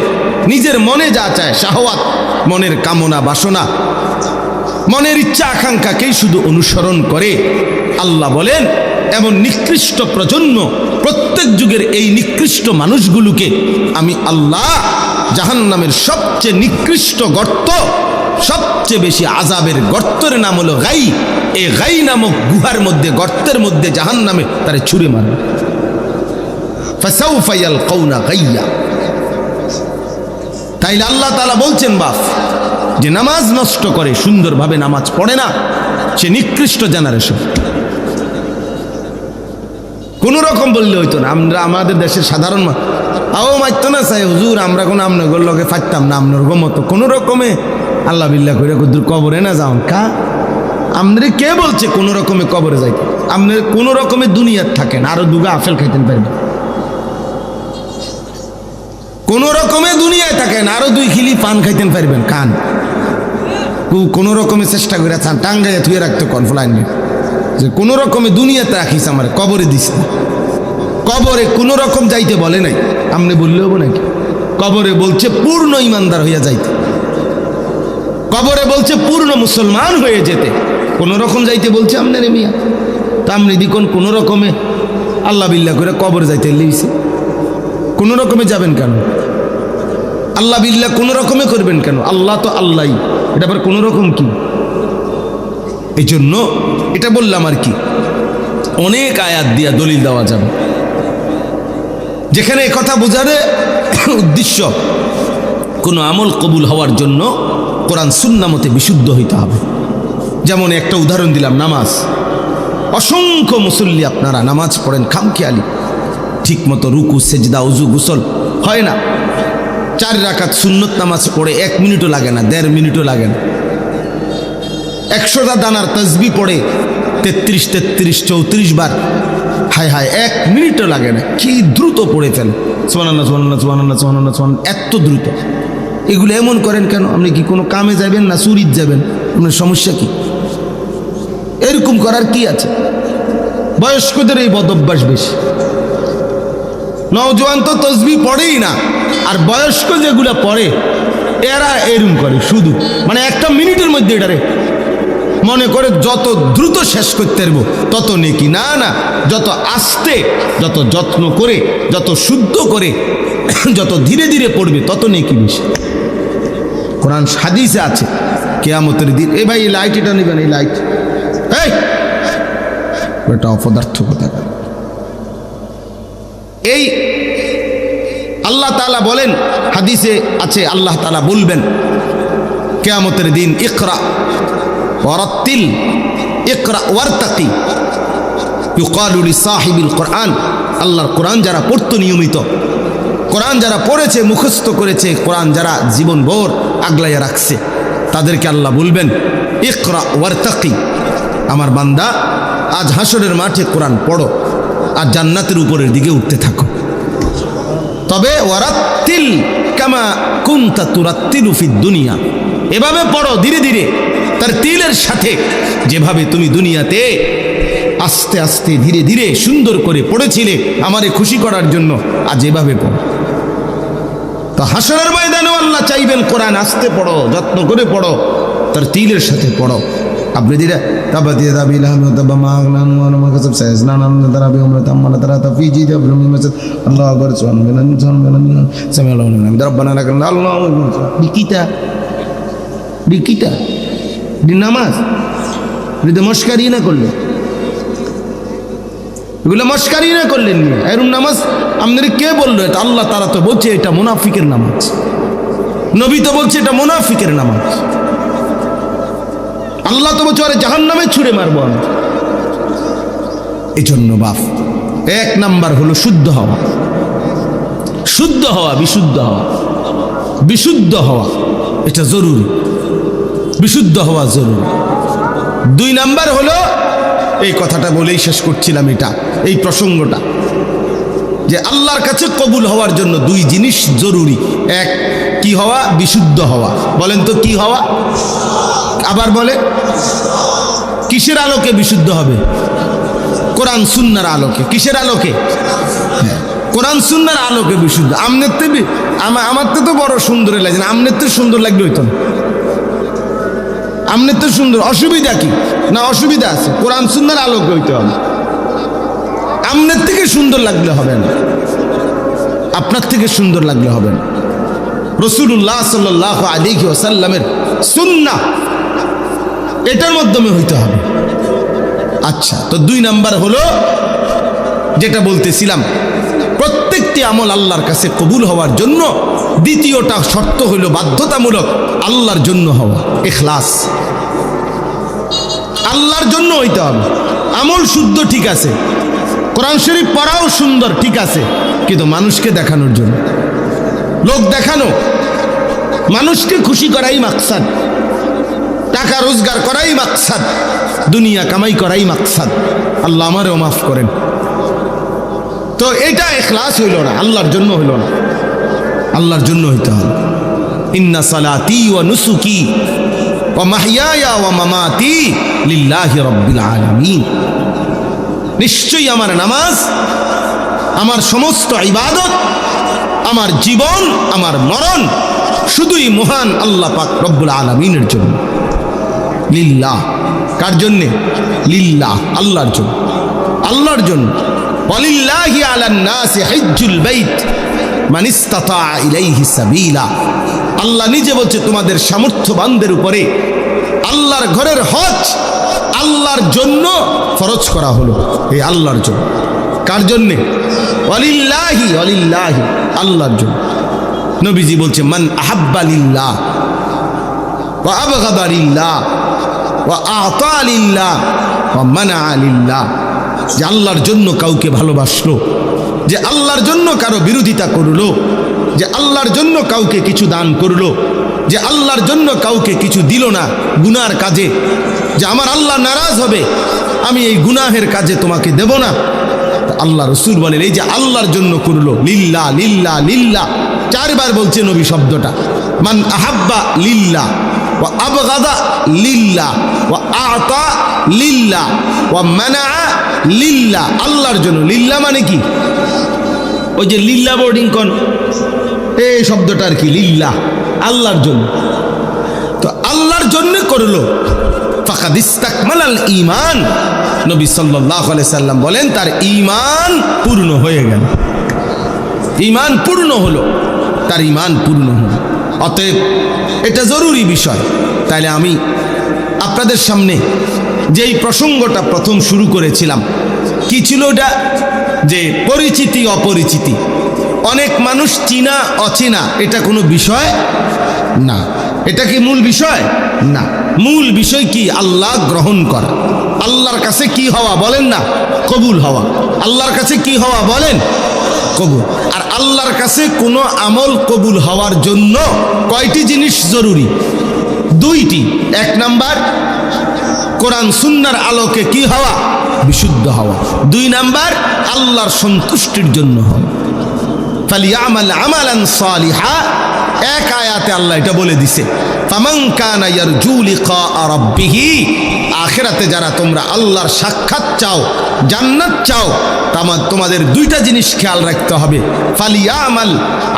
নিজের মনে যা চায়, শাহওয়াত মনের কামনা বাসনা, মনের ইচ্ছা আকাঙ্ক্ষাকেই শুধু অনুসরণ করে। আল্লাহ বলেন এমন নিকৃষ্ট প্রজন্ম, প্রত্যেক যুগের এই নিকৃষ্ট মানুষগুলোকে আমি আল্লাহ জাহান্নামের সবচেয়ে নিকৃষ্ট গর্ত, সবচেয়ে বেশি আযাবের গর্তের নাম হলো গাই, এই গাই নামক গুহার মধ্যে, গর্তের মধ্যে জাহান্নামে তারে ছুঁড়ে মারবে। ফাসাউফা ইয়ালকাউনা গাইয়া। তাইলে আল্লাহ তাআলা বলছেন বাপ যে নামাজ নষ্ট করে, সুন্দরভাবে নামাজ পড়ে না, সে নিকৃষ্ট জেনারেশন। কোন রকম বললে হইতো না, আমরা আমাদের দেশের সাধারণ আও মাইতো না চাই হুজুর, আমরা কোনো আপনার লগে ফাইতাম না, আপনার গমতো কোন রকমে আল্লাহ বিল্লাহ করে কুদুর কবরে না যাও কা। আপনার কে বলছে কোন রকমে কবরে যাইতে? আপনার কোন রকমে দুনিয়ার থাকেন, আরো দুগা আপেল খাইতেন পারবেন। কোন রকমে দুনিয়ায় থাকেন, আরো দুই খিলি পান খাইতেন পারবেন। কান কোন রকমে চেষ্টা করে চান টাঙ্গাইয়া থুয়ে রাখতে কনফলাইন যে কোন রকমে দুনিয়াতে রাখিস, আমার কবরে দিস না। কবরে কোন রকম যাইতে বলে নাই, আপনি বললে হবো নাকি? কবরে বলছে পূর্ণ ইমানদার হইয়া যাইতে, কবরে বলছে পূর্ণ মুসলমান হয়ে যেতে, কোন রকম যাইতে বলছে আপনার মিয়া। তা আপনি দিকন কোন রকমে আল্লাহ বিল্লাহ করে কবরে যাইতে লেগেছে, কোন রকমে যাবেন কেন? আল্লাহ বিল্লাহ কোন রকমে করবেন কেন? আল্লাহ তো আল্লাহই, এটা আবার কোন রকম কি? এই জন্য এটা বললাম আর কি, অনেক আয়াত দিয়া দলিল দেওয়া যাবে, যেখানে কথা বোঝারে উদ্দেশ্য কোনো আমল কবুল হওয়ার জন্য কোরআন সুন্নাহ মতে বিশুদ্ধ হইতে হবে। যেমন একটা উদাহরণ দিলাম, নামাজ। অসংখ্য মুসল্লি আপনারা নামাজ পড়েন খামখেয়ালি, ঠিক মতো রুকু সেজদা উজু গোসল হয় না। 4 রাকাত সুন্নত নামাজ পড়ে 1 মিনিটও লাগে না, 1.5 মিনিটও লাগে না। 100টা দানার তাসবিহ পড়ে 33, 34 বার, হায় হায় 1 মিনিটও লাগে না। কি দ্রুত পড়ে ফেল, সুবহানাল্লাহ সুবহানাল্লাহ সুবহানাল্লাহ সুবহানাল্লাহ সুবহানাল্লাহ, এত দ্রুত। এগুলো এমন করেন কেন? আপনি কি কোনো কামে যাবেন না চুরিত যাবেন? আপনার সমস্যা কি? এরকম করার কি আছে? বয়স্কদের এই বদভ্যাস বেশি, নওজোয়ান তো তাসবিহ পড়েই না, আর বয়স্ক যেগুলা পড়ে এরা এরকম করে শুধু, মানে 1 মিনিটের মধ্যে এটারে মনে করে যত দ্রুত শেষ করতে পারবো তত নেকি। না না, যত আস্তে, যত যত্ন করে, যত শুদ্ধ করে, যত ধীরে ধীরে পড়বে তত নেকি বেশি। কোরআন হাদিসে আছে কিয়ামতের দিন, এ ভাই এই লাইট এটা নেবেন, এই লাইট, এই এটা অপদার্থ কথা। এই আল্লাহ তাআলা বলেন, হাদিসে আছে আল্লাহ তাআলা বলবেন কিয়ামতের দিন, ইকরা ওয়ারাত্তিল ইকরা ওয়ারতাকি ইউকালু লিসাহিবিল কোরআন। আল্লাহর কোরআন যারা পড়তো নিয়মিত, কোরআন যারা পড়েছে, মুখস্থ করেছে, কোরআন যারা জীবনভর আগলাইয়া রাখছে, তাদেরকে আল্লাহ বলবেন ইকরা ওয়ারতাকি, আমার বান্দা আজ হাসরের মাঠে কোরআন পড়ো আর জান্নাতের উপরের দিকে উঠতে থাকো। তবে ওয়ারাত্তিল কামা কুনতা তুরাত্তিলু ফিদ দুনিয়া, এভাবে পড়ো ধীরে ধীরে, তার তিলের সাথে, যেভাবে তুমি দুনিয়াতে আস্তে আস্তে ধীরে ধীরে সুন্দর করে পড়েছিলে আমারে খুশি করার জন্য, আজ এভাবে পড়ো। তো হাসরের ময়দানেও আল্লাহ চাইবেন কোরআন আস্তে পড়ো, যত্ন করে পড়ো, তার তিলের সাথে পড়ো। আপনি দিরা তাবাতিয়া দাবিলাম তাবামাগনান ওয়া মাকাসাব সাইজনান তারাবি উমরা তামানা তারা তাফিজি জাবরুমি মাসাদ আল্লাহু আকবার সুবহানাল্লাহ সামিআল্লাহু লিমান রব্বানা লাকাল আল্লাহু বিকিতা বিকিতা দিন নামাজ যদি মস্কারি না করলে, এগুলো মস্কারি না করলেন, এরকম নামাজ আপনাদের কে বললো? এটা আল্লাহ তাআলা তো বলছে এটা মুনাফিকের নামাজ, নবী তো বলছে এটা মুনাফিকের নামাজ, আল্লাহ তো বলছে আরে জাহান্নামে ছুঁড়ে মারবো আমি। এই জন্য বাপ, এক নাম্বার হলো শুদ্ধ হওয়া, শুদ্ধ হওয়া, বিশুদ্ধ হওয়া, বিশুদ্ধ হওয়া এটা জরুরি, বিশুদ্ধ হওয়া জরুরি। দুই নাম্বার হলো, এই কথাটা বলেই শেষ করছিলাম, এটা এই প্রসঙ্গটা, যে আল্লাহর কাছে কবুল হওয়ার জন্য দুই জিনিস জরুরি। এক, কি হওয়া? বিশুদ্ধ হওয়া। বলেন তো কি হওয়া? আবার বলে, কিসের আলোকে বিশুদ্ধ হবে? কোরআন সুন্নাহর আলোকে। কিসের আলোকে? কোরআন সুন্নাহর আলোকে বিশুদ্ধ। আমার তো বড় সুন্দর লাগে না, আমনের তো সুন্দর লাগবে হইতো না, আমনের তো সুন্দর, অসুবিধা কি? না অসুবিধা আছে, কোরআন সুন্নাহর আলোকে হইতে হবে। আমনের থেকে সুন্দর লাগলে হবে না, আপনার থেকে সুন্দর লাগলে হবে না। রাসূলুল্লাহ সাল্লাল্লাহু আলাইহি ওয়াসাল্লামের সুন্নাহ এটার মাধ্যমে হইতে হবে। আচ্ছা, তো দুই নাম্বার হলো যেটা বলতেছিলাম, প্রত্যেকটি আমল আল্লাহর কাছে কবুল হওয়ার জন্য দ্বিতীয়টা শর্ত হলো বাধ্যতামূলক আল্লাহর জন্য হওয়া, ইখলাস। আল্লাহর জন্য হইতে হবে। আমল শুদ্ধ ঠিক আছে, কোরআন শরীফ পড়াও সুন্দর ঠিক আছে, কিন্তু মানুষকে দেখানোর জন্য, লোক দেখানো, মানুষকে খুশি করাই মাকসাদ, টাকা রোজগার করাই মাকসাদ, দুনিয়া কামাই করাই মাকসাদ। আল্লাহ আমারও মাফ করেন। তো এটা ইখলাস হইল না, আল্লাহর জন্য হইল না, আল্লাহর জন্য হইতে হবে। ইন্না সালাতি ওয়া নুসুকি ওয়া মাহইয়ায়া ওয়া মামাতি লিল্লাহি রাব্বিল আলামিন, নিশ্চয়ই আমার নামাজ, আমার সমস্ত ইবাদত, আমার জীবন, আমার মরণ শুধুই মহান আল্লাহ পাক রব্বুল আলামিনের জন্য। লিল্লাহ, কার জন্যে? লিল্লাহ, আল্লাহর জন্য, আল্লাহর জন্য। ওয়ালিল্লাহি আলান নাসি হিজ্জুল বাইত মান ইসতাতা ইলাইহি সাবিলা, আল্লাহ নিজে বলছে তোমাদের সামর্থ্যবানদের উপরে আল্লাহর ঘরের হজ আল্লাহর জন্য ফরজ করা হলো, এই আল্লাহর জন্য। কার জন্যে? ওয়ালিল্লাহি, ওয়ালিল্লাহি, আল্লাহর জন্য। নবীজি বলছে মান আহাব্বা লিল্লাহ ওয়া আবগাদা লিল্লাহ ওয়া আতা লিল্লাহ ওয়া মানা লিল্লাহ, যে আল্লাহর জন্য কাউকে ভালোবাসলো, যে আল্লাহর জন্য কারো বিরোধিতা করলো, যে আল্লাহর জন্য কাউকে কিছু দান করলো, যে আল্লাহর জন্য কাউকে কিছু দিল না গুনার কাজে, যে আমার আল্লাহ নারাজ হবে, আমি এই গুনাহের কাজে তোমাকে দেব না। আল্লাহ রসুল বলেন এই যে আল্লাহর জন্য করলো, লিল্লাহ লিল্লাহ লিল্লাহ, চারবার বলছে নবী শব্দটা। মান আহাব্বা লিল্লাহ ওয়া আবগাদা লিল্লাহ ওয়া আতা লিল্লাহ ওয়া মানা লিল্লাহ, আল্লাহর জন্য। লিল্লাহ মানে কি? ওই যে লিল্লাহ বোর্ডিং কোন, এই শব্দটা আর কি, লিল্লাহ, আল্লাহর জন্য। তো আল্লাহর জন্য করলো, ফাকাদ ইস্তাকমালাল ঈমান, নবী সাল্লাল্লাহু আলাইহি সাল্লাম বলেন তার ঈমান পূর্ণ হয়ে গেল, ঈমান পূর্ণ হলো, তার ঈমান পূর্ণ হলো। অতএব এটা জরুরি বিষয়। তাইলে আমি আপনাদের সামনে যেই প্রসঙ্গটা প্রথম শুরু করেছিলাম, কি ছিল ওটা? যে পরিচিতি অপরিচিতি, অনেক মানুষ চিনা অচেনা, এটা কোনো বিষয় না। এটা কি মূল বিষয়? না। মূল বিষয় কি? আল্লাহ গ্রহণ করা, আল্লাহর কাছে কি হওয়া? বলেন না, কবুল হওয়া। আল্লাহর কাছে কি হওয়া? বলেন, কবুল। আর আল্লাহর কাছে কোনো আমল কবুল হওয়ার জন্য কয়টি জিনিস জরুরি? দুইটি। এক নাম্বার, কোরআন সুন্নাহর আলোকে কি হওয়া? বিশুদ্ধ হওয়া। দুই নাম্বার, আল্লাহর সন্তুষ্টির জন্য হওয়া। ফালিয়ামাল আমালান সালিহা, এক আয়াতে আল্লাহ এটা বলে দিছে, ফামান কানা ইয়ারজু লিকা রাব্বিহি, আখিরাতে যারা তোমরা আল্লাহর সাক্ষাৎ চাও, জান্নাত চাও, তোমাদের দুইটা জিনিস খেয়াল রাখতে হবে। ফালিয়ামাল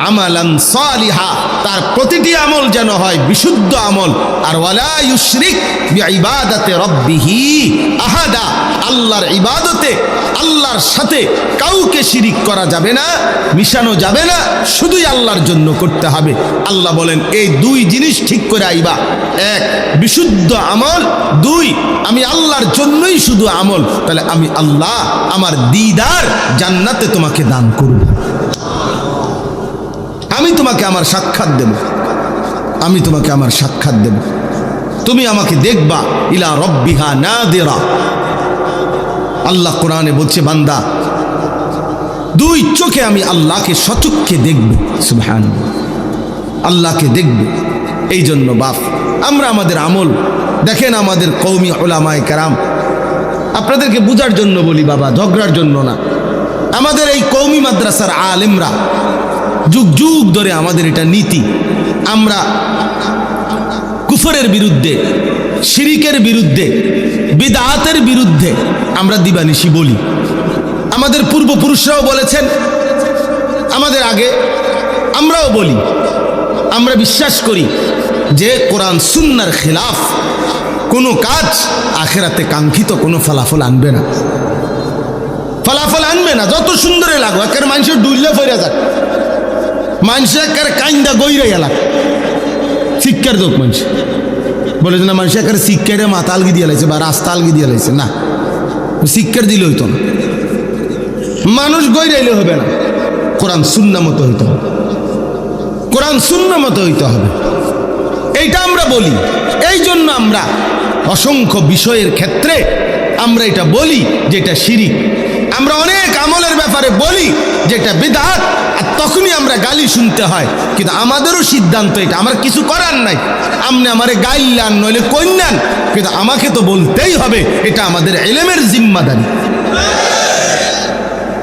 আমালান সালিহা, তার প্রতিটি আমল যেন হয় বিশুদ্ধ আমল। আর ওয়ালা ইউশরিক বিইবাদাতি রাব্বিহি আহাদা, আল্লাহর ইবাদতে আল্লাহর সাথে কাউকে শিরিক করা যাবে না, মিশানো যাবে না, শুধুই আল্লাহর জন্য করতে হবে। আল্লাহ বলেন এই দুই জিনিস ঠিক করে আইবা। এক, বিশুদ্ধ আমল। দুই, আমি আল্লাহর জন্যই শুধু আমল। তাহলে আমি আল্লাহ আমার দিদার জান্নাতে তোমাকে দান করব, আমি তোমাকে আমার সাক্ষাৎ দেব, আমি তোমাকে আমার সাক্ষাৎ দেব, তুমি আমাকে দেখবা। ইলা রব্বিহা নাদিরা, আল্লাহ কোরআনে বলছে বান্দা দুই চোখে আমি আল্লাহকে সচক্ষে দেখব। সুবহানাল্লাহ, আল্লাহকে দেখব। এই জন্য বাপ আমরা আমাদের আমল দেখেন, আমাদের কওমি উলামায়ে কেরাম, আপনাদেরকে বুঝার জন্য বলি বাবা, ঝগড়ার জন্য না। আমাদের এই কওমি মাদ্রাসার আলেমরা যুগ যুগ ধরে আমাদের এটা নীতি, আমরা কুফরের বিরুদ্ধে, শিরিকের বিরুদ্ধে, বিদআতের বিরুদ্ধে আমরা দিবানিশি বলি। আমাদের পূর্বপুরুষরাও বলেছেন, আমাদের আগে আমরাও বলি। আমরা বিশ্বাস করি যে কোরআন সুন্নাহর খিলাফ কোনো কাজ আখিরাতে কাঙ্ক্ষিত কোনো ফলাফল আনবে না, ফলাফল আনবে না। যত সুন্দরে লাগো, একের মানুষের ডুইলে ফেরা যাক, মানুষের একের কাইন্দা গইরাই এলাক, শিক্ষার দোক মানুষ বলে যে না, মানুষ একের শিক্ষারে মাথা আলগি দিয়ে লাইছে বা রাস্তা আলগি দিয়ে লাইছে, না, শিক্ষার দিলে হইতো না, মানুষ গইরাইলে হবে না, কোরআন সুন্নাহ মতো হইতে হবে, কোরআন সুন্নাহ মতো হইতে হবে। এইটা আমরা বলি। এই জন্য আমরা অসংখ্য বিষয়ের ক্ষেত্রে আমরা এটা বলি যেটা শিরিক। আমরা অনেক আমলের ব্যাপারে বলি যেটা বিদআত, আর তখনই আমরা গালি শুনতে হয়। কিন্তু আমাদেরও সিদ্ধান্ত এটা, আমার কিছু করার নাই, আপনি আমারে গাইলান নইলে কইনান, কিন্তু আমাকে তো বলতেই হবে। এটা আমাদের ইলমের জিম্মাদারি,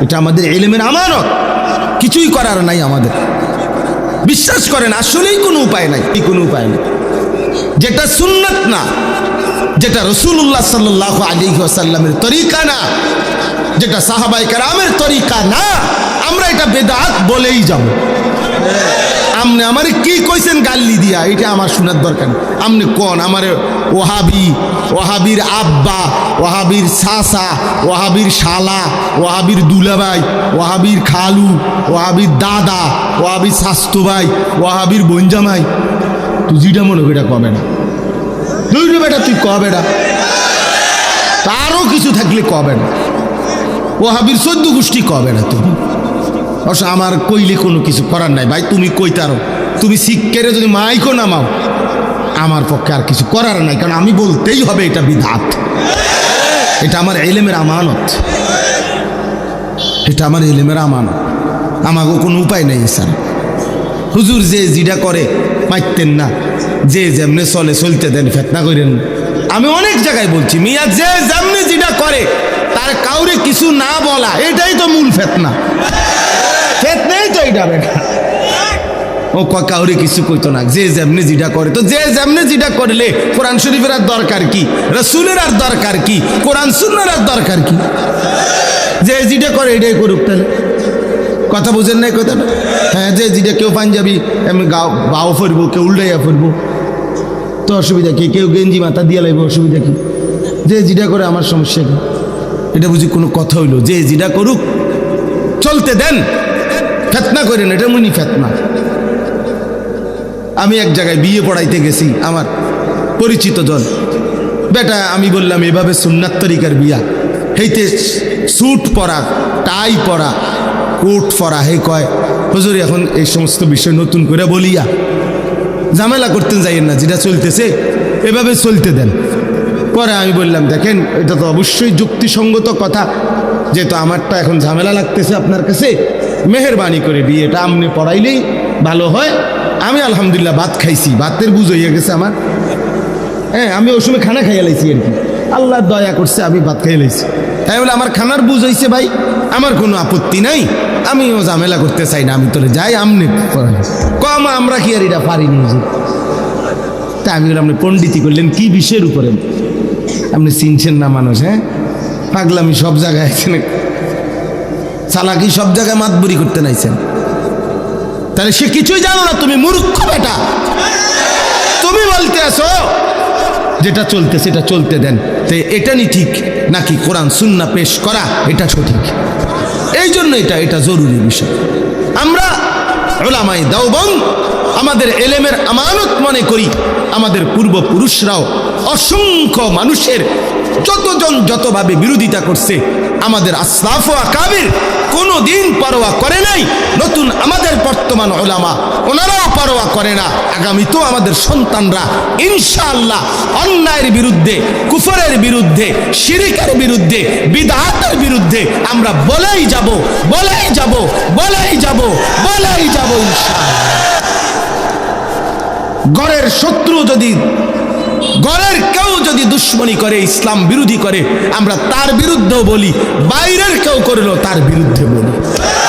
এটা আমাদের ইলমের আমানত, কিছুই করার নাই আমাদের। বিশ্বাস করেন আসলেই কোনো উপায় নাই, কোনো উপায় নেই। যেটা সুন্নাত না, যেটা রাসূলুল্লাহ সাল্লাল্লাহু আলাইহি ওয়াসাল্লামের তরিকা না, যেটা সাহাবায়ে কেরামের তরিকা না, আমরা এটা বেদাত বলেই যাব। আপনি আমারে কি কইছেন গাল্লি দিয়া, এটা আমার শোনার দরকার নেই। আপনি কোন আমারে ওহাবি, ওহাবির আব্বা, ওহাবির চাচা, ওহাবির শালা, ওহাবির দুলাভাই, ওহাবির খালু, ওহাবির দাদা, ওহাবির শাস্তু ভাই, ওহাবির বঞ্জামাই, তুই যেটা মনে করি এটা কবে না, তুই বেটা তুই কবে না, তারও কিছু থাকলে কবে না, ওহাবির 14 গোষ্ঠী কবে না তুমি। অবশ্য আমার কইলে কোনো কিছু করার নাই ভাই, তুমি কইতারো, তুমি শিক্ষারে যদি মাইকো নামাও, আমার পক্ষে আর কিছু করার নাই, কারণ আমি বলতেই হবে এটা বিদআত, এটা আমার ইলমের আমানত, এটা আমার ইলমের আমানত, আমাকেও কোনো উপায় নেই স্যার। হুজুর যে যেটা করে মাইতেন না, যে যেমনে চলে চলতে দেন, ফেতনা করেন। আমি অনেক জায়গায় বলছি, মিয়া যে যেমনি যেটা করে তার কাউরে কিছু না বলা, এটাই তো মূল ফেতনা। ফেতনাই তো এটা বেটা, ও কাউরে কিছু কইতো না, যে যেমনি যেটা করে। তো যে যেমনি যেটা করলে কোরআন শরীফের আর দরকার কি, রাসূলের আর দরকার কি, কোরআন সুন্নাহর আর দরকার কি? যে যেটা করে এটাই করুক। তাহলে কথা বুঝেন নাই কথাটা? হ্যাঁ, যে যেটা, কেউ পাঞ্জাবি এমনি বাও ফরবো, কেউ উল্টাইয়া ফরবো, তো অসুবিধা কি? কেউ গেঞ্জি মাথা দিয়ে লাগবে, অসুবিধা কি? যে যেটা করে আমার সমস্যা কি? এটা বুঝি কোনো কথা হইলো? যে যেটা করুক, চলতে দেন, ফেতনা করেন, এটা মুনি ফেতনা। আমি এক জায়গায় বিয়ে পড়াইতে গেছি, আমার পরিচিত জন বেটা, আমি বললাম এভাবে সুন্নাত তরিকার বিয়া, হেইতে স্যুট পরা, টাই পরা, কোট পরা, হে কয় হুজুর এখন এই সমস্ত বিষয় নতুন করে বলিয়া ঝামেলা করতেন যাইয়েন না, যেটা চলতেছে এভাবে চলতে দেন। পরে আমি বললাম দেখেন, এটা তো অবশ্যই যুক্তিসঙ্গত কথা, যেহেতু আমারটা এখন ঝামেলা লাগতেছে আপনার কাছে, মেহেরবানি করে বিয়েটা আমনে পড়াইলেই ভালো হয়। আমি আলহামদুলিল্লাহ ভাত খাইছি, ভাতের বুঝ হইয়া গেছে আমার। হ্যাঁ, আমি ওই সময় খানা খাইয়া লাইছি আর কি, আল্লাহ দয়া করছে আমি ভাত খাইয়া লাইছি। তাই বলে আমার খানার বুঝ হইছে ভাই, আমার কোনো আপত্তি নাই, আমিও ঝামেলা করতে চাই না, আমি তোরে যাই আমনে কম, আমরা কি আর এটা পারিনি। তা আমি বললাম আপনি পণ্ডিতি করলেন কি বিষয়ের উপরে? আপনি চিনছেন না মানুষ? হ্যাঁ, পাগলামি সব জায়গায় আছেন, চালাকি সব জায়গায় মাতবুরি করতে নাইছেন। তাহলে সে কিছুই জানো না, তুমি মূর্খ বেটা। তুমি বলতে আসো যেটা চলতে সেটা চলতে দেন, তো এটা নি ঠিক নাকি কোরআন সুন্নাহ পেশ করা এটা সঠিক? এই জন্য এটা জরুরি বিষয়। আমরা উলামায়ে দেওবন্দ আমাদের এলেমের আমানত মনে করি। আমাদের পূর্বপুরুষরাও অসংখ্য মানুষের যতজন যতভাবে বিরোধিতা করছে, আমাদের আসলাফ ও আকাবির কোনো দিন পরোয়া করে নাই। নতুন আমাদের বর্তমান উলামা ওনারাও পরোয়া করে না। আগামীতেও আমাদের সন্তানরা ইনশাআল্লাহ অন্যায়ের বিরুদ্ধে, কুফরের বিরুদ্ধে, শিরিকের বিরুদ্ধে, বিদআতের বিরুদ্ধে আমরা বলেই যাব, বলেই যাব, বলেই যাব, বলেই যাব ইনশাআল্লাহ। গড়ের শত্রু যদি, গড়ের কেউ যদি দুশ্মনী করে, ইসলাম বিরোধী করে, আমরা তার বিরুদ্ধেও বলি, বাইরের কেউ করলো তার বিরুদ্ধে বলি।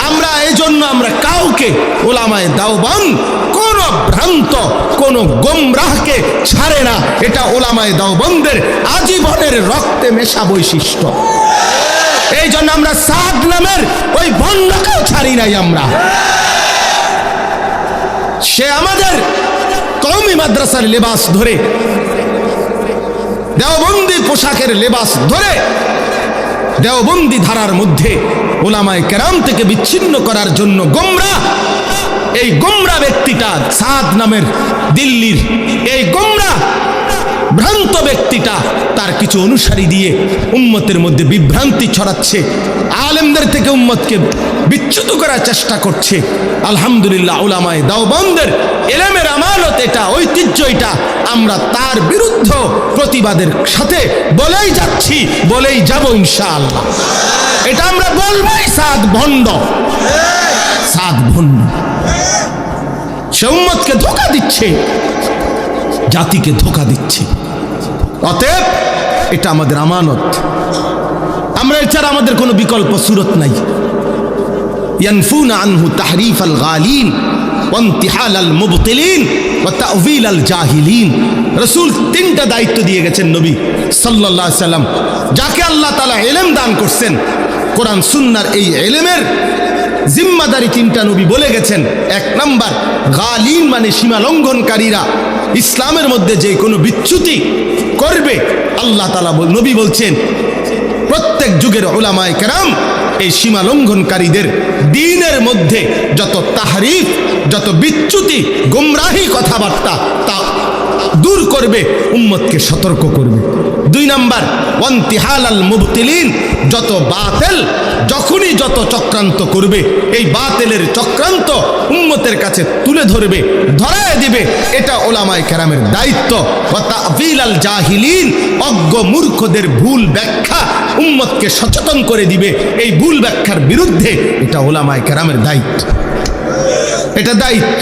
আমরা এই জন্য আমরা কাউকে উলামায়ে দেওবন্দ কোন ভ্রান্ত, কোন গোমরাহকে ছাড়ে না। এটা উলামায়ে দেওবন্দের আজীবনের রক্তে মেশা বৈশিষ্ট্য। এই জন্য আমরা সাদ নামের ওই ভণ্ডকেও ছাড়ি নাই। আমরা, সে আমাদের কওমি মাদ্রাসার লেবাস ধরে, দেওবন্দি পোশাকের লেবাস ধরে, দেওবন্দি ধারার মধ্যে উলামায়ে কেরাম থেকে বিচ্ছিন্ন করার জন্য গোমরাহ, এই গোমরাহ ব্যক্তিটা সাদ নামের দিল্লির এই গোমরাহ ভ্রান্ত ব্যক্তিটা তার কিছু অনুসারী দিয়ে উম্মতের মধ্যে বিভ্রান্তি ছড়াচ্ছে, আলেমদের থেকে উম্মতকে বিচ্যুত করার চেষ্টা করছে। আলহামদুলিল্লাহ উলামায়ে দেওবন্দের ইলমের আমানত এটা, ঐতিহ্য এটা, আমরা তার বিরুদ্ধ প্রতিবাদের সাথে বলেই যাচ্ছি, বলেই যাব ইনশাআল্লাহ। এটা আমরা বলবোই। সাদ ভণ্ড, সাদ ভণ্ড, সে উম্মতকে ধোঁকা দিচ্ছে, জাতিকে ধোঁকা দিচ্ছে। অতএব এটা আমাদের আমানত। আমরা এছাড়া আমাদের কোনো বিকল্প সুরত নাই। ইয়ানফুনা আনহু তাহরিফ আল গালিন ওয়া ইনতিহাল আল মুবতিলিন ওয়া তা'ওয়িল আল জাহিলিন। রাসূল তিনটা দায়িত্ব দিয়ে গেছেন নবী সাল্লাল্লাহু আলাইহি সাল্লাম, যাকে আল্লাহ তাআলা ইলম দান করছেন। কোরআন সুন্নাহর এই ইলমের জিম্মাদারি তিনটা নবী বলে গেছেন। এক নাম্বার, গালিন মানে সীমা লঙ্ঘনকারীরা, ইসলামের মধ্যে যে কোনো বিচ্যুতি করবে, আল্লাহ তাআলা নবী বলছেন প্রত্যেক যুগের উলামায়ে কেরাম এই সীমা লঙ্ঘনকারীদের দ্বীনের মধ্যে যত তাহরিফ, যত বিচ্যুতি, গুমরাহি কথাবার্তা তা দূর করবে, উম্মতকে সতর্ক করবে। দুই নাম্বার, ওয়ান্তিহাল আল মুবতিলিন, যত বাতিল যখনই যত চক্রান্ত করবে, এই বাতিলের চক্রান্ত উম্মতের কাছে তুলে ধরবে, ধরায় দিবে, এটা উলামায়ে কেরামের দায়িত্ব। ওয়া তা'ওয়িল আল জাহিলিন, অজ্ঞ মূর্খদের ভুল ব্যাখ্যা উম্মতকে সচেতন করে দিবে, এই ভুল ব্যাখ্যার বিরুদ্ধে, এটা উলামায়ে কেরামের দায়িত্ব, এটা দায়িত্ব।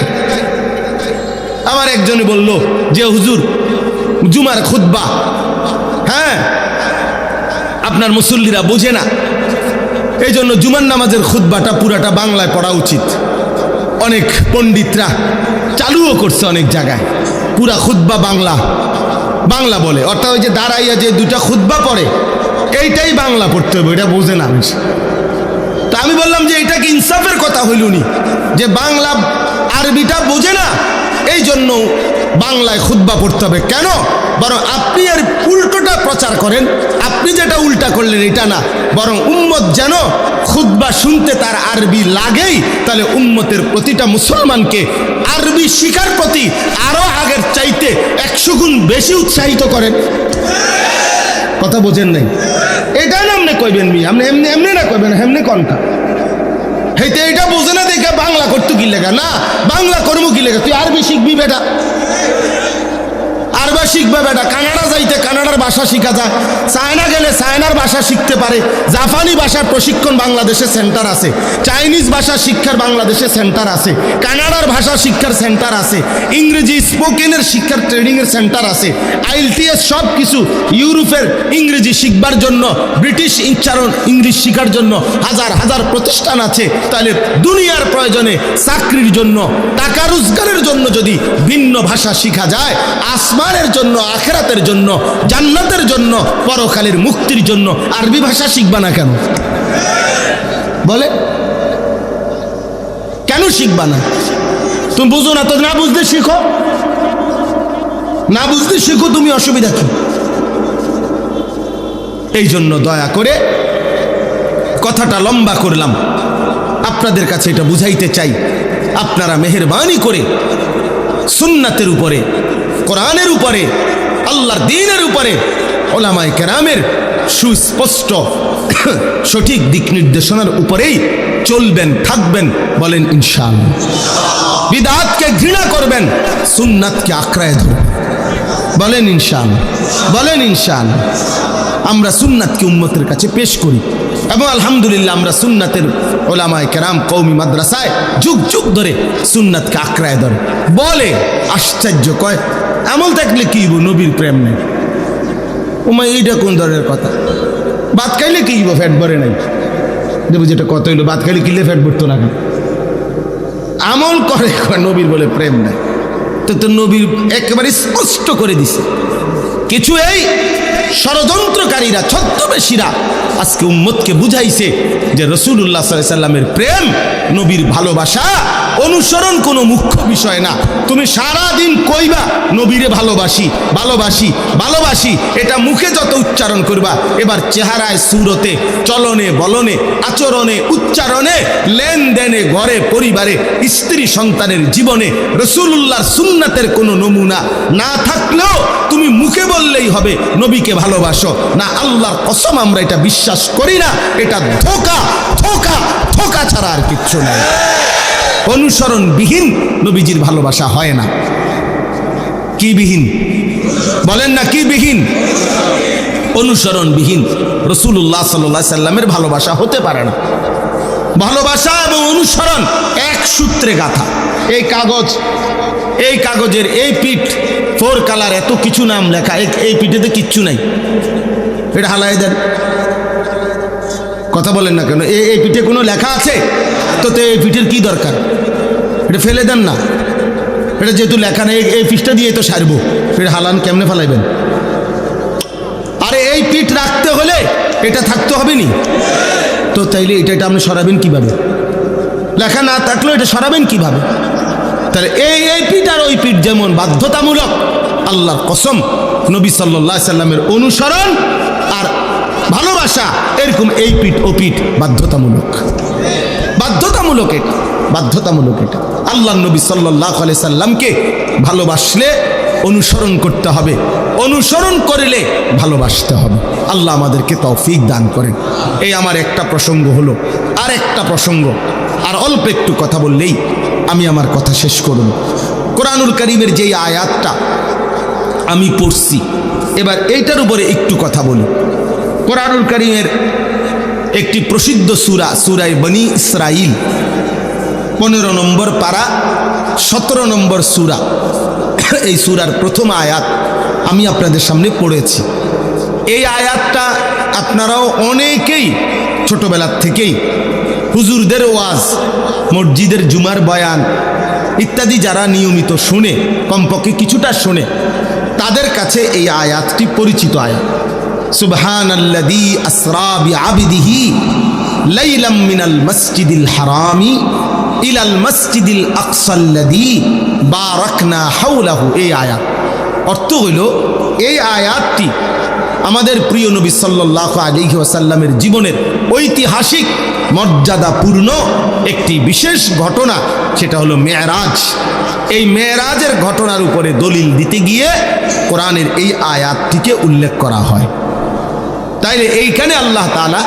আমার একজনে বলল যে হুজুর জুমার খুতবা, হ্যাঁ আপনার মুসল্লিরা বোঝে না, এই জন্য জুমার নামাজের খুতবাটা পুরাটা বাংলায় পড়া উচিত। অনেক পণ্ডিতরা চালুও করছে অনেক জায়গায়, পুরা খুতবা বাংলা বাংলা বলে, অর্থাৎ ওই যে দাঁড়াইয়া যে দুটা খুতবা পড়ে এইটাই বাংলা পড়তে হবে, এটা বোঝে না বেশি। তা আমি বললাম যে এটা কি ইনসাফের কথা হইলুনি, যে বাংলা আরবিটা বোঝে না এই জন্য বাংলায় খুতবা পড়তে হবে কেন? বরং আপনি আর উল্টোটা প্রচার করেন, আপনি যেটা উল্টা করলেন এটা না, বরং উম্মত যেন খুতবা শুনতে তার আরবি লাগেই, তাহলে উম্মতের প্রতিটা মুসলমানকে আরবি শিখার প্রতি আরো আগের চাইতে 100 গুণ বেশি উৎসাহিত করেন। কথা বোঝেন নাই? এটাই না আপনি কইবেন মি, আপনি এমনি এমনি না কইবেন, এমনি কনকা হেইতে এটা বোঝে না দেখে বাংলা করতে কি লেখা, না বাংলা করবো কি লেখা, তুই আরবি শিখবি বেটা, পারবা শিখবে বেটা, কানাডা যাইতে কানাডার ভাষা শিখা যায়, চায়না গেলে চায়নার ভাষা শিখতে পারে, জাপানি ভাষার প্রশিক্ষণ বাংলাদেশে সেন্টার আছে, চাইনিজ ভাষা শিক্ষার বাংলাদেশে সেন্টার আছে, কানাডার ভাষা শিক্ষার সেন্টার আছে, ইংরেজি স্পোকেনের শিক্ষার ট্রেনিংয়ের সেন্টার আছে, IELTS সব কিছু। ইউরোপের ইংরেজি শিখবার জন্য, ব্রিটিশ উচ্চারণ ইংলিশ শিখার জন্য হাজার হাজার প্রতিষ্ঠান আছে। তাহলে দুনিয়ার প্রয়োজনে, চাকরির জন্য, টাকা রোজগারের জন্য যদি ভিন্ন ভাষা শিখা যায়, আসমানের জন্য, আখিরাতের জন্য, জান্নাতের জন্য, পরকালের মুক্তির জন্য আরবি ভাষা শিখবা না কেন? বলে কেন শিখবা না? তুমি বুঝো না তো, না বুঝতে শিখো, না বুঝতে শিখো, তুমি অসুবিধা কি? এই জন্য দয়া করে কথাটা লম্বা করলাম, আপনাদের কাছে এটা বুঝাইতে চাই, আপনারা মেহেরবানি করে সুন্নাতের উপরে, কোরআনের উপরে, আল্লাহর দ্বীনের উপরে, উলামায়ে কেরামের সুস্পষ্ট সঠিক দিক নির্দেশনার উপরেই চলবেন, থাকবেন। বলেন ইনশাআল্লাহ। বিদআতকে ঘৃণা করবেন, সুন্নাতকে আঁকড়ায় ধরবেন। বলেন ইনশাআল্লাহ, বলেন ইনশাআল্লাহ। আমরা সুন্নাতকে উম্মতের কাছে পেশ করি এবং আলহামদুলিল্লাহ আমরা সুন্নাতের উলামায়ে কেরাম কওমি মাদ্রাসায় যুগ যুগ ধরে সুন্নাতকে আঁকড়ায় ধরে। বলে আশ্চর্য, কয় আমল থাকলে কি নবীর প্রেম নেই। ওমা এইটা কোন ধরনের কথা? ভাত খাইলে কি ফ্যাট ভরে নাই? দেবো যেটা কত হইলো, ভাত খাইলে কিলে ফ্যাট ভরতো না। আমল করে নবীর বলে প্রেম নাই, তো নবীর একেবারে স্পষ্ট করে দিছে। কিছু এই ষড়যন্ত্রকারীরা, ছদ্মবেশীরা আজকে উম্মতকে বুঝাইছে যে রাসূলুল্লাহ সাল্লাল্লাহু আলাইহি সাল্লামের প্রেম, নবীর ভালোবাসা, অনুসরণ কোনো মুখ্য বিষয় না। তুমি সারা দিন কইবা নবীরে ভালোবাসি, ভালোবাসি, ভালোবাসি, এটা মুখে যত উচ্চারণ করবা, এবার চেহারায়, সুরতে, চলনে, বলনে, আচরণে, উচ্চারণে, লেনদেনে, ঘরে, পরিবারে, স্ত্রী সন্তানের জীবনে রাসূলুল্লাহর সুন্নাতের কোনো নমুনা না থাকলেও তুমি মুখে বললেই হবে নবীকে ভালোবাসো না। আল্লাহর কসম আমরা এটা বিশ্বাস করি না। এটা ধোঁকা, ধোঁকা, ধোঁকা ছাড়া আর কিচ্ছু নাই। অনুসরণবিহীন নবীজির ভালোবাসা হয় না। কি বিহীন? বলেন না, কি বিহীন? অনুসরণবিহীন রাসূলুল্লাহ সাল্লাল্লাহু আলাইহি সাল্লামের ভালোবাসা হতে পারে না। ভালোবাসা এবং অনুসরণ এক সূত্রে গাঁথা। এই কাগজ, এই কাগজের এই পিঠ 4 কালার, এত কিছু নাম লেখা, এই পিঠেতে কিচ্ছু নাই, এটা হালাই দেন। কথা বলেন না কেন? এই পিঠে কোনো লেখা আছে তো এই পিঠের কি দরকার? এটা ফেলে দেন না। এটা যেহেতু লেখা নেই, এই পিঠটা দিয়ে তো সারবো, এটা হালান কেমনে ফেলাইবেন? আরে এই পিঠ রাখতে হলে এটা থাকতে হবে নি তো, তাইলে এটা আপনি সরাবেন কিভাবে? লেখা না থাকলেও এটা সরাবেন কিভাবে? তাহলে এই পিঠ আর ওই পিঠ যেমন বাধ্যতামূলক, আল্লাহর কসম নবী সাল্লাল্লাহু আলাইহি সাল্লামের অনুসরণ আর ভালোবাসা এরকম এই পিঠ ও পিঠ বাধ্যতামূলক, বাধ্যতামূলক, এটা বাধ্যতামূলক। এটা আল্লাহর নবী সাল্লাল্লাহু আলাইহি সাল্লামকে ভালোবাসলে অনুসরণ করতে হবে, অনুসরণ করলে ভালোবাসতে হবে। আল্লাহ আমাদেরকে তৌফিক দান করেন। এই আমার একটা প্রসঙ্গ হলো। আর একটা প্রসঙ্গ, আর অল্প একটু কথা বললেই আমি আমার কথা শেষ করব। কোরআনুল কারীমের যেই আয়াতটা আমি পড়ছি, এবার এইটার উপরে একটু কথা বলি। কোরআনুল কারীমের একটি প্রসিদ্ধ সূরা, সূরা বনী ইসরাইল, 15 নম্বর পারা, 17 নম্বর সূরা। এই সূরার প্রথম আয়াত আমি আপনাদের সামনে পড়েছি। এই আয়াতটা আপনারাও অনেকেই ছোটবেলার থেকেই হুজুরদের ওয়াজ, মসজিদের জুমার বয়ান ইত্যাদি যারা নিয়মিত শুনে, কমপক্ষে কিছুটা শুনে, তাদের কাছে এই আয়াতটি পরিচিত আয়াত। সুবহানাল্লাযী আসরা বিআবদিহি লাইলাম মিনাল মসজিদিল হারামি ইলাল মসজিদিল আকসাল্লাযী বারাকনা হাওলাহু। এই আয়াত অর্থ হইল, এই আয়াতটি আমাদের প্রিয় নবী সাল্লাল্লাহু আলাইহি ওয়াসাল্লামের জীবনের ঐতিহাসিক মর্যাদাপূর্ণ একটি বিশেষ ঘটনা, সেটা হলো মেরাজ। এই মেরাজের ঘটনার উপরে দলিল দিতে গিয়ে কোরআনের এই আয়াতটিকে উল্লেখ করা হয়। তাইলে এইখানে আল্লাহ তাআলা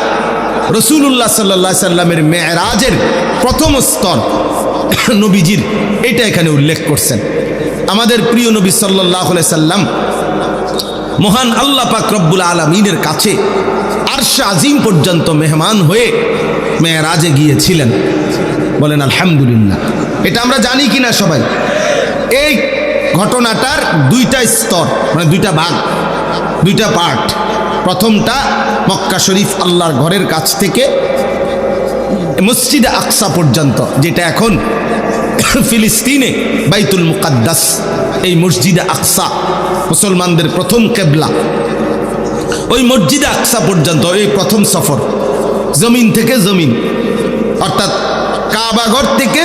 রাসূলুল্লাহ সাল্লাল্লাহু আলাইহি সাল্লামের মেরাজের প্রথম স্তর নবীজির, এটা এখানে উল্লেখ করছেন। আমাদের প্রিয় নবী সাল্লাল্লাহু আলাইহি সাল্লাম মহান আল্লাহ পাক রব্বুল আলামিনের কাছে আরশে আজিম পর্যন্ত মেহমান হয়ে মেরাজে গিয়েছিলেন। বলেন আলহামদুলিল্লাহ। এটা আমরা জানি কিনা সবাই? এই ঘটনাটার দুইটা স্তর, মানে দুইটা ভাগ, দুইটা পার্ট। প্রথমটা মক্কা শরীফ আল্লাহর ঘরের কাছ থেকে মসজিদে আকসা পর্যন্ত, যেটা এখন ফিলিস্তিনে বাইতুল মুকাদ্দাস, এই মসজিদে আকসা মুসলমানদের প্রথম কেবলা। ওই মসজিদে আকসা পর্যন্ত এই প্রথম সফর, জমিন থেকে জমিন, অর্থাৎ কাবাঘর থেকে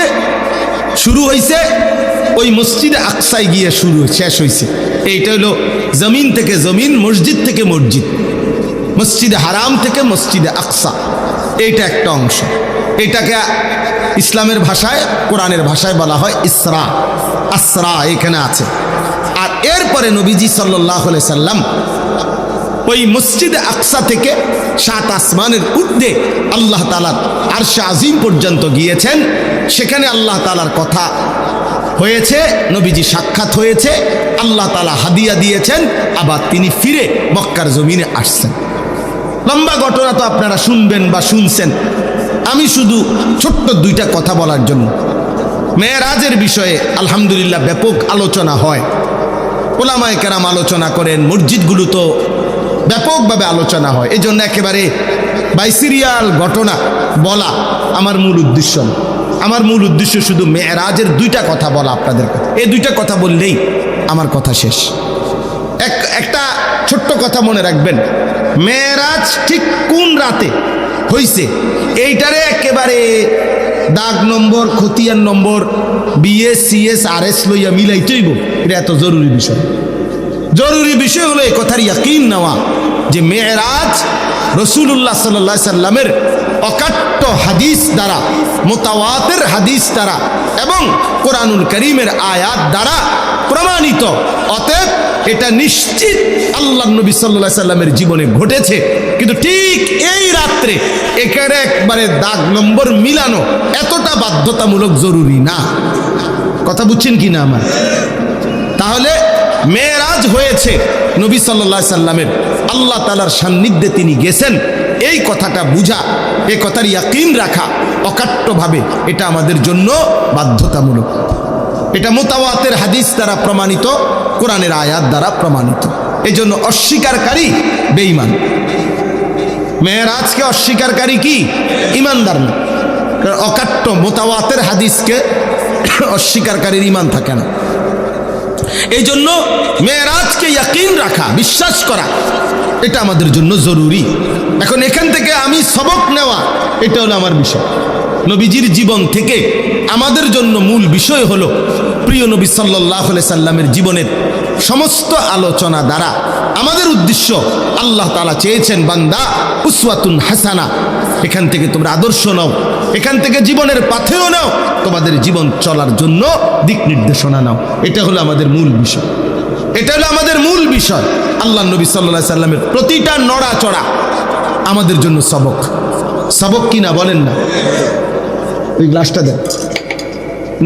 শুরু হয়েছে, ওই মসজিদে আকসায় গিয়ে শেষ হয়েছে। এইটা হলো জমিন থেকে জমিন, মসজিদ থেকে মসজিদ, মসজিদে হারাম থেকে মসজিদে আকসা, এইটা একটা অংশ। এটাকে ইসলামের ভাষায়, কোরআনের ভাষায় বলা হয় ইসরা। আসরা এখানে আছে। আর এরপরে নবীজি সাল্লাল্লাহু আলাইহি সাল্লাম ওই মসজিদে আকসা থেকে 7 আসমানের ঊর্ধ্বে আল্লাহ তাআলার আরশে আজিম পর্যন্ত গিয়েছেন। সেখানে আল্লাহ তাআলার কথা হয়েছে, নবীজি সাক্ষাৎ হয়েছে, আল্লাহ তাআলা হাদিয়া দিয়েছেন, আবার তিনি ফিরে মক্কার জমিনে আসছেন। লম্বা ঘটনা তো আপনারা শুনবেন বা শুনছেন। আমি শুধু ছোট্ট দুইটা কথা বলার জন্য। মেরাজের বিষয়ে আলহামদুলিল্লাহ ব্যাপক আলোচনা হয়, ওলামায়ে কেরাম আলোচনা করেন, মসজিদগুলো তো ব্যাপকভাবে আলোচনা হয়। এই জন্য একেবারে বাইসিরিয়াল ঘটনা বলা আমার মূল উদ্দেশ্য না। আমার মূল উদ্দেশ্য শুধু মেরাজের দুইটা কথা বলা আপনাদের কাছে। এই দুইটা কথা বললেই আমার কথা শেষ। একটা ছোট্ট কথা মনে রাখবেন, মেরাজ ঠিক কোন রাতে হইছে এইটারে একেবারে দাগ নম্বর, খতিয়ান নম্বর, বিএস সিএস আরএস লইয়া মিলাইতেইব, এটা এত জরুরি বিষয়। জরুরি বিষয় হলো এই কথার ইয়াকিন নেওয়া যে মেরাজ রাসূলুল্লাহ সাল্লাল্লাহু আলাইহি সাল্লামের অকাট্য হাদিস দ্বারা, মুতাওয়াতির হাদিস দ্বারা এবং কোরআনুল কারীমের আয়াত দ্বারা প্রমাণিত। অতএব এটা নিশ্চিত আল্লাহ নবী সাল্লাল্লাহু আলাইহি সাল্লামের জীবনে ঘটেছে। কিন্তু ঠিক এই রাত্রে এখানে একবারে দাগ নম্বর মিলানো এতটা বাধ্যতামূলক জরুরি না। কথা বুঝছেন কি না আমার? তাহলে মেরাজ হয়েছে নবী সাল্লাল্লাহু আলাইহি সাল্লামের, আল্লাহ তাআলার সান্নিধ্যে তিনি গেছেন, এই কথাটা বুঝা, এই কথার ইয়াকিন রাখা অকাট্যভাবে এটা আমাদের জন্য বাধ্যতামূলক। এটা মুতাওয়াতির হাদিস দ্বারা প্রমাণিত, কোরআনের আয়াত দ্বারা প্রমাণিত। এই জন্য অস্বীকারী বেঈমান। মেরাজকে অস্বীকারী কি? ইমানদার না। কারণ অকাট্য মুতাওয়াতির হাদিসকে অস্বীকারীর ইমান থাকে না। এই জন্য মেরাজকে ইয়াকিন রাখা, বিশ্বাস করা, এটা আমাদের জন্য জরুরি। এখন এখান থেকে আমি সবক নেওয়া, এটা হলো আমার বিষয়। নবীজির জীবন থেকে আমাদের জন্য মূল বিষয় হলো প্রিয় নবী সাল্লাল্লাহু আলাইহি সাল্লামের জীবনের সমস্ত আলোচনা দ্বারা আমাদের উদ্দেশ্য, আল্লাহ তাআলা চেয়েছেন বান্দা উসওয়াতুন হাসানা, এখান থেকে তোমরা আদর্শ নাও, এখান থেকে জীবনের পাথেয় নাও, তোমাদের জীবন চলার জন্য দিক নির্দেশনা নাও। এটা হলো আমাদের মূল বিষয়। এটা হলো আমাদের মূল বিষয়। আল্লাহ নবী সাল্লাল্লাহু আলাইহি সাল্লামের প্রতিটা নড়াচড়া আমাদের জন্য সবক। সবক কিনা বলেন না? ওই গ্লাসটা দেন।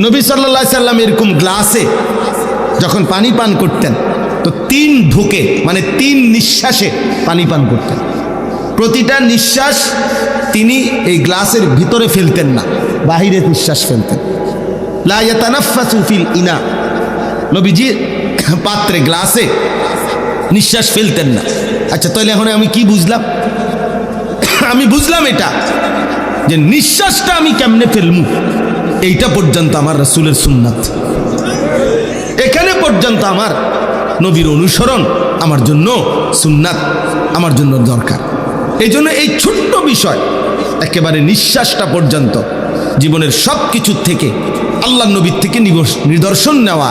নবী সাল্লাল্লাহু আলাইহি সাল্লাম এরকম গ্লাসে যখন পানি পান করতেন তো 3 ঢোকে, মানে 3 নিঃশ্বাসে পানি পান করতেন। প্রতিটা নিঃশ্বাস তিনি এই গ্লাসের ভিতরে ফেলতেন না, বাহিরে নিঃশ্বাস ফেলতেন। লা ইয়াতানাফাসু ফিল ইনা, নবীজি পাত্রে গ্লাসে নিঃশ্বাস ফেলতেন না। আচ্ছা, তাহলে এখন আমি কি বুঝলাম? আমি বুঝলাম এটা যে নিঃশ্বাসটা আমি কেমনে ফেলমু, এইটা পর্যন্ত আমার রাসূলের সুন্নাত। এখানে পর্যন্ত আমার নবীর অনুসরণ আমার জন্য সুন্নাত, আমার জন্য দরকার। এই জন্য এই ছোট্ট বিষয়, একেবারে নিঃশ্বাসটা পর্যন্ত জীবনের সব কিছুর থেকে আল্লাহ নবীর থেকে নিদর্শন নেওয়া,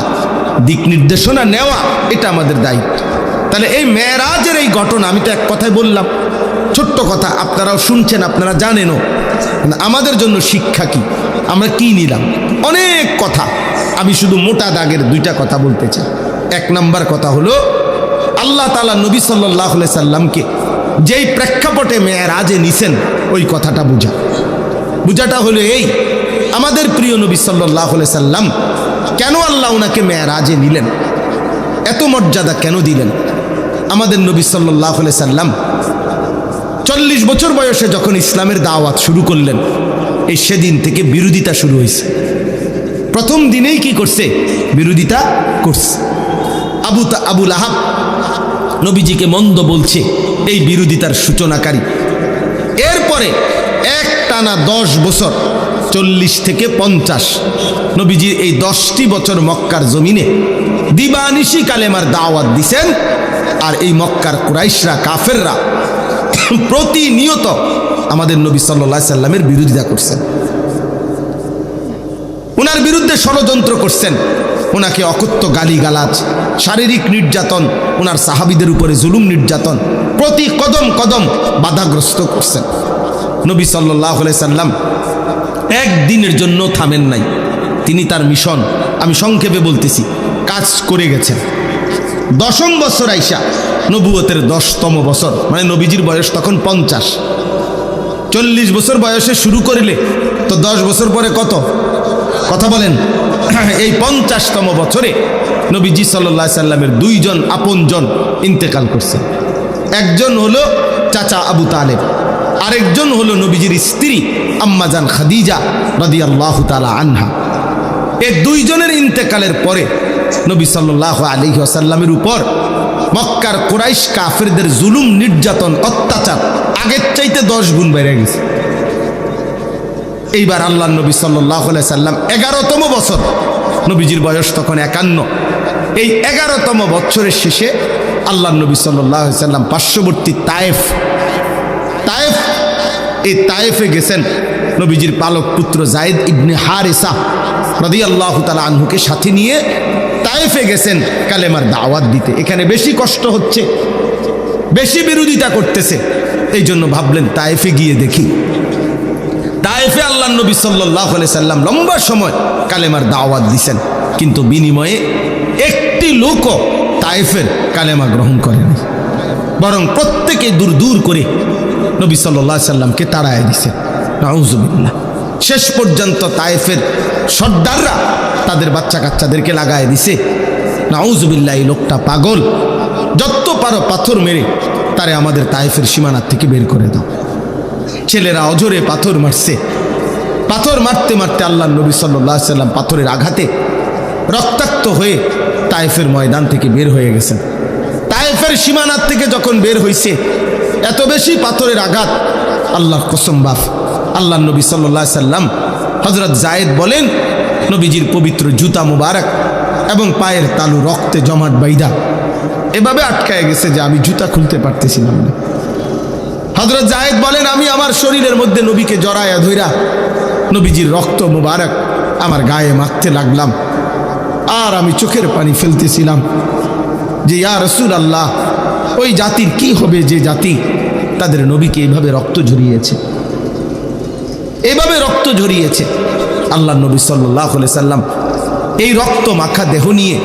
দিক নির্দেশনা নেওয়া, এটা আমাদের দায়িত্ব। তাহলে এই মেরাজের এই ঘটনা, আমি তো এক কথায় বললাম, ছোট্ট কথা, আপনারাও শুনছেন, আপনারা জানেনও। আমাদের জন্য শিক্ষা কি, আমরা কি নিলাম? অনেক কথা। আমি শুধু মোটা দাগের 2টা কথা বলতে চাই। 1 নাম্বার কথা হলো, আল্লাহ তাআলা নবী সাল্লাল্লাহু আলাইহি সাল্লামকে যেই প্রেক্ষাপটে মেরাজে নিছেন, ওই কথাটা বুঝাটা হলো এই, আমাদের প্রিয় নবী সাল্লাল্লাহু আলাইহি সাল্লাম কেন আল্লাহ ওনাকে মেরাজে নিলেন, এত মর্যাদা কেন দিলেন? আমাদের নবী সাল্লাল্লাহু আলাইহি সাল্লাম 40 বছর বয়সে যখন ইসলামের দাওয়াত শুরু করলেন, এই সেদিন থেকে বিরোধিতা শুরু হয়েছে। প্রথম দিনেই কি করছে? বিরোধিতা করছে। আবু লাহাব নবীজিকে মন্দ বলছে, এই বিরোধিতার সূচনাকারী। এরপরে একটানা 10 বছর, 40 থেকে 50, নবীজি এই 10টি বছর মক্কার জমিনে দিবানিশি কালেমার দাওয়াত দিছেন। আর এই মক্কার কুরাইশরা, কাফেররা প্রতিনিয়ত আমাদের নবী সাল্লাল্লাহু আলাইহি সাল্লামের বিরোধিতা করছেন, ওনার বিরুদ্ধে ষড়যন্ত্র করছেন, ওনাকে অকথ্য গালিগালাজ, শারীরিক নির্যাতন, ওনার সাহাবীদের উপরে জুলুম নির্যাতন প্রতি কদম কদম বাধাগ্রস্ত করছেন। নবী সাল্লাল্লাহু আলাইহি সাল্লাম একদিনের জন্য থামেন নাই। তিনি তার মিশন, আমি সংক্ষেপে বলতেছি, কাজ করে গেছেন। 10ম বছর আইসা, নবুয়তের 10তম বছর, মানে নবীজির বয়স তখন 50। 40 বছর বয়সে শুরু করলে তো 10 বছর পরে কত? কথা বলেন। এই 50তম বছরে নবীজি সাল্লাল্লাহু আলাইহি সাল্লামের 2 জন আপনজন ইন্তেকাল করছেন। একজন হলো চাচা আবু তালেব, আরেকজন হলো নবীজির স্ত্রী আম্মাজান খাদিজা রাদিয়াল্লাহু তাআলা আনহা। এই 2 জনের ইন্তেকালের পরে নবী সাল্লাল্লাহু আলাইহি ওয়াসাল্লামের উপর মক্কার কুরাইশ কাফেরদের জুলুম, নির্যাতন, অত্যাচার আগের চাইতে 10 গুণ বেড়ে গেছে। এইবার আল্লাহর নবী সাল্লাল্লাহু আলাইহি সাল্লাম 11তম বছর, নবীজির বয়স তখন 51। এই 11তম বছরের শেষে আল্লাহর নবী সাল্লাল্লাহু আলাইহি সাল্লাম পার্শ্ববর্তী তায়েফ, এই তায়েফে গেছেন নবীজির পালক পুত্র যায়েদ ইবনে হারেসা রাদিয়াল্লাহু তাআলা আনহুকে সাথে নিয়ে তায়েফে গেছেন কালেমার দাওয়াত দিতে। এখানে বেশি কষ্ট হচ্ছে, বেশি বিরোধিতা করতেছে, এই জন্য ভাবলেন তায়েফে গিয়ে দেখি। তায়েফে আল্লাহর নবী সাল্লাল্লাহু আলাইহি সাল্লাম লম্বা সময় কালেমার দাওয়াত দিছেন, কিন্তু বিনিময়ে একটি লোকও তায়েফের কালেমা গ্রহণ করেনি, বরং প্রত্যেকে দূর দূর করে নবী সাল্লাল্লাহু আলাইহি সাল্লামকে তাড়ায় দিছে। নাউজুবিল্লাহ। শেষ পর্যন্ত তায়েফের সর্দাররা তাদের বাচ্চা কাচ্চাদেরকে লাগায় দিছে। নাউজুবিল্লাহ। এই লোকটা পাগল, যত পারো পাথর মেরে তারে আমাদের তায়েফের সীমানার থেকে বের করে দাও। ছেলেরা অজরে পাথর মারছে। পাথর মারতে মারতে আল্লাহর নবী সাল্লাল্লাহু আলাইহি সাল্লাম পাথরের আঘাতে রক্তাক্ত হয়ে তায়েফের ময়দান থেকে বের হয়ে গেছেন। তায়েফের সীমানার থেকে যখন বের হয়েছে, এত বেশি পাথরের আঘাত, আল্লাহর কসম বাপ, আল্লাহর নবী সাল্লাল্লাহু আলাইহি সাল্লাম হযরত যায়েদ বলেন, নবীজির পবিত্র জুতা মুবারক এবং পায়ের তালু রক্তে জমাট বাইদা এভাবে আটকায় গেছে যে আমি জুতা খুলতে পারতেছিলাম না। হযরত যায়েদ বলেন, আমি আমার শরীরের মধ্যে নবীকে জড়ায়া ধইরা নবীজির রক্ত মুবারক আমার গায়ে মাখতে লাগলাম, আর আমি চোখের পানি ফেলতেছিলাম যে ইয়া রাসূলুল্লাহ, ওই জাতির কি হবে যে জাতি তাদের নবীকে এইভাবে রক্ত ঝরিয়েছে, এইভাবে রক্ত ঝরিয়েছে। আল্লাহর নবী সাল্লাল্লাহু আলাইহি সাল্লাম এই রক্ত মাখা দেহ নিয়ে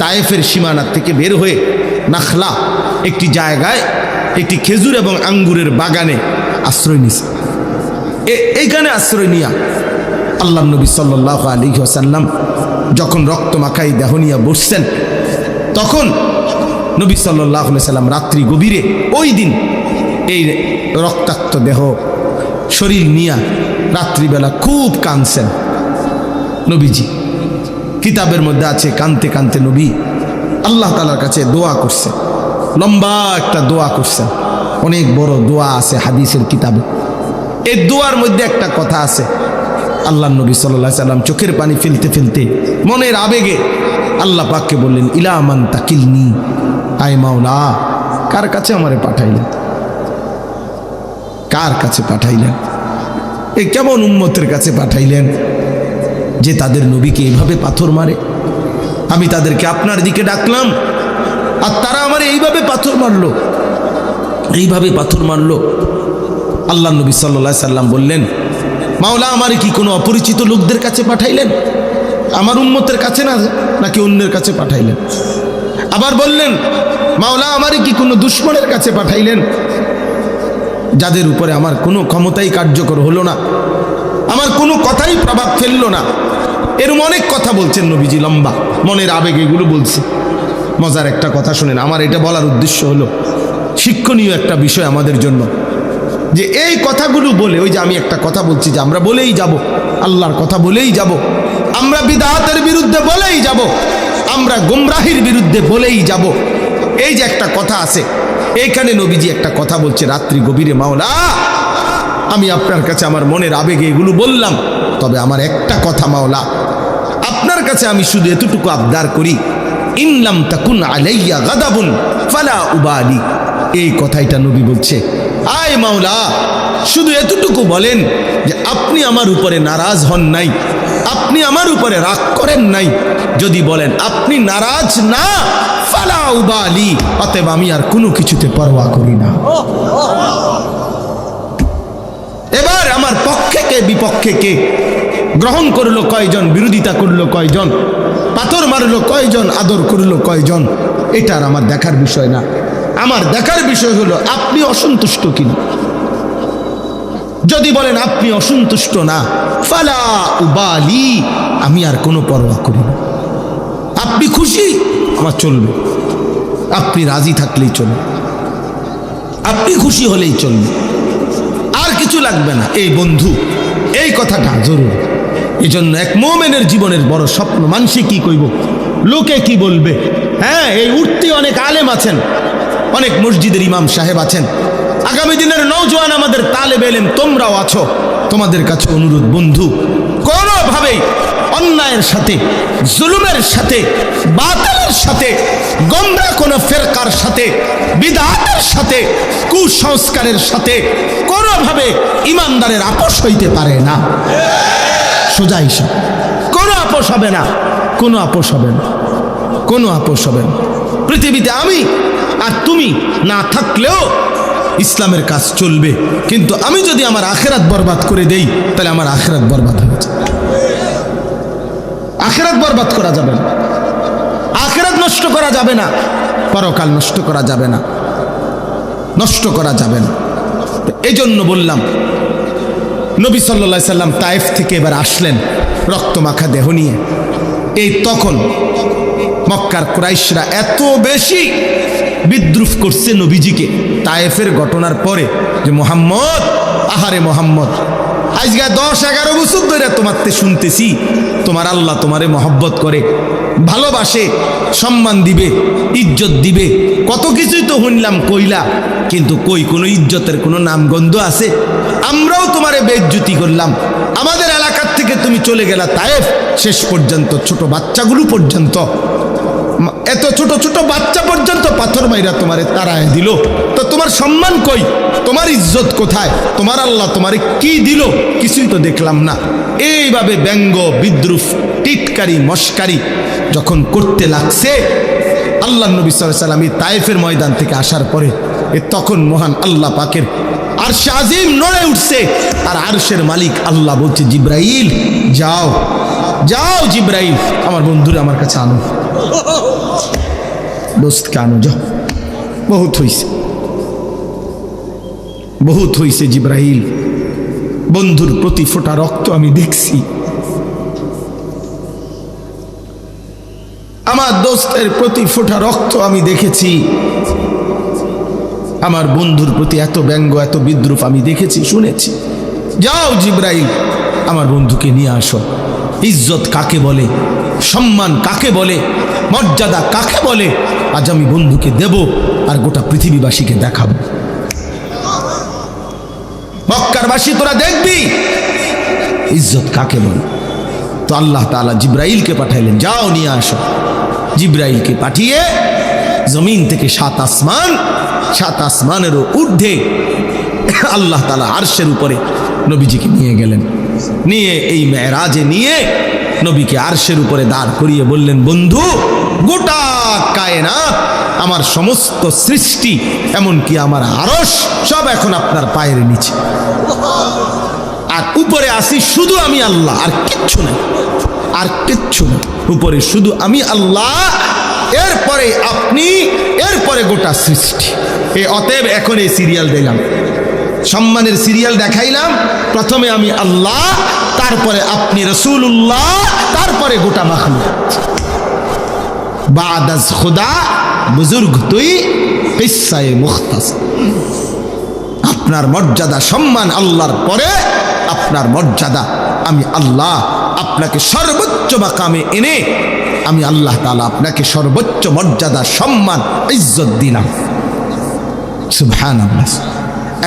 তায়েফের সীমানার থেকে বের হয়ে নাখলা একটি জায়গায়, একটি খেজুর এবং আঙ্গুরের বাগানে আশ্রয় নিছে। এইখানে আশ্রয় নিয়া আল্লাহর নবী সাল্লাল্লাহু আলাইহি ওয়াসাল্লাম যখন রক্ত মাখাই দেহ নিয়ে বসছেন, তখন নবী সাল্লাল্লাহু আলাইহি সাল্লাম রাত্রি গভীরে ওই দিন এই রক্তাক্ত দেহ শরীর নিয়া রাত্রিবেলা খুব কাঁদছেন নবীজি। কিতাবের মধ্যে আছে, কানতে কানতে নবী আল্লাহ তাআলার কাছে দোয়া করছে, লম্বা একটা দোয়া করছেন, অনেক বড় দোয়া আছে হাদিসের কিতাবে। এই দোয়ার মধ্যে একটা কথা আছে, আল্লাহর নবী সাল্লাল্লাহু আলাইহি সাল্লাম চোখের পানি ফেলতে ফেলতে মনের আবেগে আল্লাহ পাককে বললেন, ইলা মান তাকিলনি, আয় মাওলা, কার কাছে আমারে পাঠাইলেন, কার কাছে পাঠাইলেন, এই কেমন উম্মতের কাছে পাঠাইলেন যে তাদের নবীকে এইভাবে পাথর মারে। আমি তাদেরকে আপনার দিকে ডাকলাম আর তারা আমার এইভাবে পাথর মারলো, এইভাবে পাথর মারলো। আল্লাহ নবী সাল্লাল্লাহু আলাইহি সাল্লাম বললেন, মাওলা, আমারে কি কোনো অপরিচিত লোকদের কাছে পাঠাইলেন, আমার উম্মতের কাছে না নাকি অন্যের কাছে পাঠাইলেন? আবার বললেন, মাওলা, আমারে কি কোনো দুশমনের কাছে পাঠাইলেন যাদের উপরে আমার কোনো ক্ষমতাই কার্যকর হলো না, আমার কোনো কথাই প্রভাব ফেললো না? এরকম অনেক কথা বলছেন নবীজি, লম্বা মনের আবেগ এগুলো বলছে। মজার একটা কথা শুনেন, আমার এটা বলার উদ্দেশ্য হলো শিক্ষণীয় একটা বিষয় আমাদের জন্য, যে এই কথাগুলো বলে, ওই যে আমি একটা কথা বলছি যে আমরা বলেই যাব, আল্লাহর কথা বলেই যাব, আমরা বিদআতের বিরুদ্ধে বলেই যাব, আমরা গুমরাহির বিরুদ্ধে বলেই যাব, এই যে একটা কথা আছে, এইখানে নবীজি একটা কথা বলছে রাত্রি গভীরে, মাওলা আমি আপনার কাছে আমার মনের আবেগে এগুলো বললাম, তবে আমার একটা কথা মাওলা, আপনার কাছে আমি শুধু এতটুকু আবদার করি, ইনলাম তাকুন আলাইয়া গাদাবুন ফালা উবালি। এই কথাইটা নবী বলছে, আয় মাওলা শুধু এতটুকু বলেন যে আপনি আমার উপরে নারাজ হন নাই, আপনি আমার উপরে রাগ করেন নাই। যদি বলেন আপনি নারাজ না, ফালা উবালি, অতএব আমি আর কোনো কিছুতে পরোয়া করি না। এবার আমার পক্ষে কে বিপক্ষে কে, গ্রহণ করলো কয়জন, বিরোধিতা করলো কয়জন, পাথর মারলো কয়জন, আদর করলো কয়জন, এটা আর আমার দেখার বিষয় না। আমার দেখার বিষয় হলো আপনি অসন্তুষ্ট কিনা। যদি বলেন আপনি অসন্তুষ্ট না, ফালা উবালি, আমি আর কোনো পরোয়া করি না। আপনি খুশি, আমার চলবে, আপনি রাজি থাকলেই চলবে, আপনি খুশি হলেই চলবে, আর কিছু লাগবে না। এই বন্ধু, এই কথাটা জরুরি। এই জন্য এক মুমিনের জীবনের বড় স্বপ্ন, মানুষে কি কইব, লোকে কি বলবে। হ্যাঁ, এই উঠতি অনেক আলেম আছেন, অনেক মসজিদের ইমাম সাহেব আছেন, আগামী দিনের নওজোয়ান আমাদের তালেবে ইলম তোমরাও আছো। তোমাদের কাছে অনুরোধ বন্ধু, কোনোভাবেই অন্যায়ের সাথে, জুলুমের সাথে, বাতিলের সাথে, গোমরা কোনো ফেরকার সাথে, বিদআতের সাথে, কুসংস্কারের সাথে কোনোভাবে ইমানদারের আপোষ হইতে পারে না। সোজা হিসাব, কোনো আপোষ হবে না, কোনো আপোষ হবে না, কোনো আপোষ হবে না। পৃথিবীতে আমি আর তুমি না থাকলেও ইসলামের কাজ চলবে, কিন্তু আমি যদি আমার আখিরাত বরবাদ করে দেই, তাহলে আমার আখিরাত বরবাদ হয়ে যাবে। আখিরাত বরবাদ করা যাবে না, আখিরাত নষ্ট করা যাবে না, পরকাল নষ্ট করা যাবে না, নষ্ট করা যাবে না। এই জন্য বললাম, নবী সাল্লাল্লাহু আলাইহি সাল্লাম তায়েফ থেকে এবার আসলেন রক্তমাখা দেহ নিয়ে। এই তখন মক্কার কুরাইশরা এত বেশি বিদ্রুপ করছে নবীজিকে তায়েফের ঘটনার পরে, যে মোহাম্মদ, আহারে মোহাম্মদ, আজকে 10-11 বছর ধরে তোমারতে শুনতেছি তোমার আল্লাহ তোমারে মহব্বত করে, ভালোবাসে, সম্মান দিবে, ইজ্জত দিবে, কত কিছুই তো শুনলাম কইলা, কিন্তু কই কোনো ইজ্জতের কোনো নামগন্ধ আছে? আমরাও তোমারে বেইজ্জতি করলাম, আমাদের এলাকার থেকে তুমি চলে গেলা তায়েফ, শেষ পর্যন্ত ছোট বাচ্চাগুলো পর্যন্ত, এত ছোট ছোট বাচ্চা পর্যন্ত পাথর মাইরা তোমারে তাড়ায় দিল, তো তোমার সম্মান কই, তোমার ইজ্জত কোথায়, তোমার আল্লাহ তোমারে কি দিল? কিছুই তো দেখলাম না। এইভাবে ব্যঙ্গ, বিদ্রুপ, টিটকারি, মস্কারি যখন করতে লাগছে, আল্লাহ নবী সাল্লাল্লাহু আলাইহি ওয়াসাল্লাম তায়েফের ময়দান থেকে আসার পরে তখন মহান আল্লাহ পাকের আরশ আজিম নড়ে উঠছে, আর আরশের মালিক আল্লাহ বলছে, জিব্রাইল যাও, যাও জিব্রাইল, আমার বন্ধুরা আমার কাছে আনো, দোস্তকে আনো, যাও, বহুত হইছে, বহুত হইছে। জিব্রাইল, বন্ধুর প্রতি ফোঁটা রক্ত আমি দেখছি, আমার দোস্তের প্রতি ফোঁটা রক্ত আমি দেখেছি, আমার বন্ধুর প্রতি এত ব্যঙ্গ, এত বিদ্রুপ আমি দেখেছি, শুনেছি। যাও জিব্রাইল, আমার বন্ধুকে নিয়ে আসো। ইজ্জত কাকে বলে, সম্মান কাকে বলে, মর্যাদা কাকে বলে, আজ আমি বন্ধুকে দেব আর গোটা পৃথিবীবাসীকে দেখাবো। মক্কারবাসী তোরা দেখবি ইজ্জত কাকে বলে। তো আল্লাহ তাআলা জিব্রাইলকে পাঠাইলেন, যাও নিয়ে আসো। জিব্রাইলকে পাঠিয়ে জমিন থেকে 7 আসমান, 7 আসমানেরও ঊর্ধ্বে আল্লাহ তাআলা আরশের উপরে নবীজিকে নিয়ে গেলেন। নিয়ে এই মেরাজে নিয়ে নবীকে আরশের উপরে দাঁড় করিয়ে বললেন, বন্ধু, গোটা কায়নাত, আমার সমস্ত সৃষ্টি, এমনকি আমার আরশ, সব এখন আপনার পায়ের নিচে, আর উপরে আসি শুধু আমি আল্লাহ, আর কিচ্ছু নাই, আর কিচ্ছু না, উপরে শুধু আমি আল্লাহ, এরপরে আপনি, এরপরে গোটা সৃষ্টি। অতএব এখন এই সিরিয়াল দিলাম, সম্মানের সিরিয়াল দেখাইলাম, প্রথমে আমি আল্লাহ, তারপরে আপনি রাসূলুল্লাহ, তারপরে গোটা মাখলুক। বাদাজ খুদা বুজুর্গ তুই কিস্সায়ে মুখতাসার। আপনার মর্যাদা সম্মান আল্লাহর পরে আপনার মর্যাদা আমি আল্লাহ আপনাকে সর্বোচ্চ মাকামে এনে আমি আল্লাহ তাআলা আপনাকে সর্বোচ্চ মর্যাদা সম্মান ইজ্জত দিলাম। সুবহানাল্লাহ।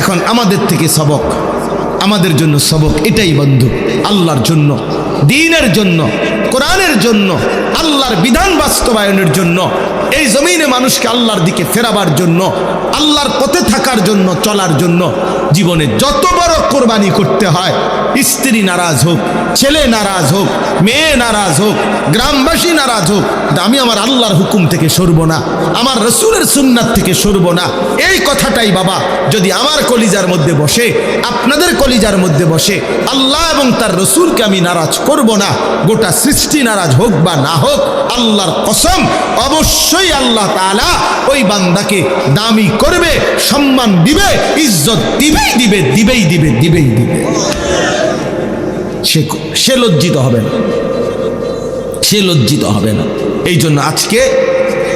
এখন আমাদের থেকে সবক, আমাদের জন্য সবক এটাই বন্ধু, আল্লাহর জন্য, দ্বীনের জন্য, কোরআনের জন্য, আল্লাহর বিধান বাস্তবায়নের জন্য, এই জমিনে মানুষকে আল্লাহর দিকে ফেরাবার জন্য, আল্লাহর পথে থাকার জন্য, চলার জন্য জীবনে যত বড় কোরবানি করতে হয়, স্ত্রী নারাজ হোক, ছেলে নারাজ হোক, মেয়ে নারাজ হোক, গ্রামবাসী নারাজ হোক, আমি আমার আল্লাহর হুকুম থেকে সরব না, আমার রসুলের সুন্নাত থেকে সরব না। এই কথাটাই বাবা যদি আমার কলিজার মধ্যে বসে, আপনাদের কলিজার মধ্যে বসে, আল্লাহ এবং তার রসুলকে আমি নারাজ করব না, গোটা সৃষ্টি নারাজ হোক বা না হোক, আল্লাহর কসম অবশ্যই আল্লাহ তাআলা ওই বান্দাকে দামি করবে, সম্মান দিবে, ইজ্জত দিবেই দিবে, দিবেই দিবে, দিবেই দিবে। সে লজ্জিত হবে না, সে লজ্জিত হবে না। এই জন্য আজকে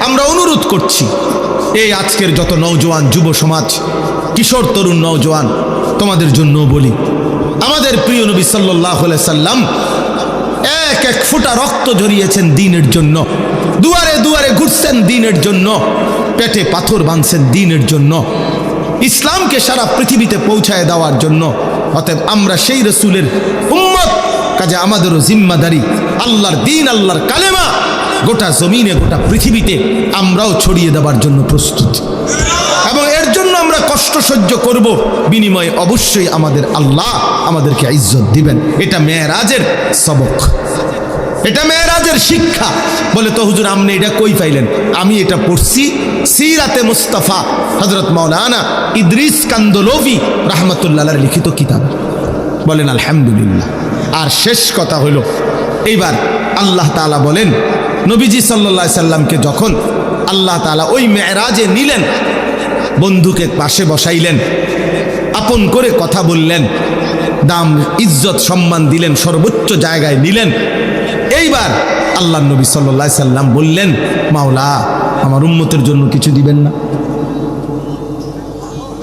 আমরা অনুরোধ করছি, এই আজকের যত নওজোয়ান যুব সমাজ, কিশোর তরুণ নওজোয়ান, তোমাদের জন্য বলি, আমাদের প্রিয় নবী সাল্লাল্লাহু আলাইহি সাল্লাম এক এক ফোঁটা রক্ত ঝরিয়েছেন দ্বীনের জন্য, দুয়ারে দুয়ারে ঘুরছেন দ্বীনের জন্য, পেটে পাথর বাঁধছেন দ্বীনের জন্য, ইসলামকে সারা পৃথিবীতে পৌঁছায় দেওয়ার জন্য। অতএব আমরা সেই রসুলের উম্মত, কাজে আমাদেরও জিম্মাদারি আল্লাহর দ্বীন, আল্লাহর কালেমা গোটা জমিনে, গোটা পৃথিবীতে আমরাও ছড়িয়ে দেওয়ার জন্য প্রস্তুত, এবং এর জন্য আমরা কষ্ট সহ্য করব, বিনিময়ে অবশ্যই আমাদের আল্লাহ আমাদেরকে ইজ্জত দিবেন। এটা মেরাজের সবক, এটা মেরাজের শিক্ষা। বলে তো হুজুর আপনি এটা কই পাইলেন? আমি এটা পড়ছি সিরাতে মুস্তাফা হযরত মাওলানা ইদ্রিস কান্দলভি রাহমাতুল্লাহ আলাইহির লিখিত কিতাব। বলেন আলহামদুলিল্লাহ। আর শেষ কথা হলো, এইবার আল্লাহ তাআলা বলেন নবীজি সাল্লাল্লাহু আলাইহি সাল্লামকে যখন আল্লাহ তাআলা ওই মেরাজে নিলেন, বন্ধুকে পাশে বসাইলেন, আপন করে কথা বললেন, দাম ইজ্জত সম্মান দিলেন, সর্বোচ্চ জায়গায় নিলেন। এইবার আল্লাহ নবী সাল্লাল্লাহু আলাইহি সাল্লাম বললেন, মাওলা আমার উম্মতের জন্য কিছু দিবেন না?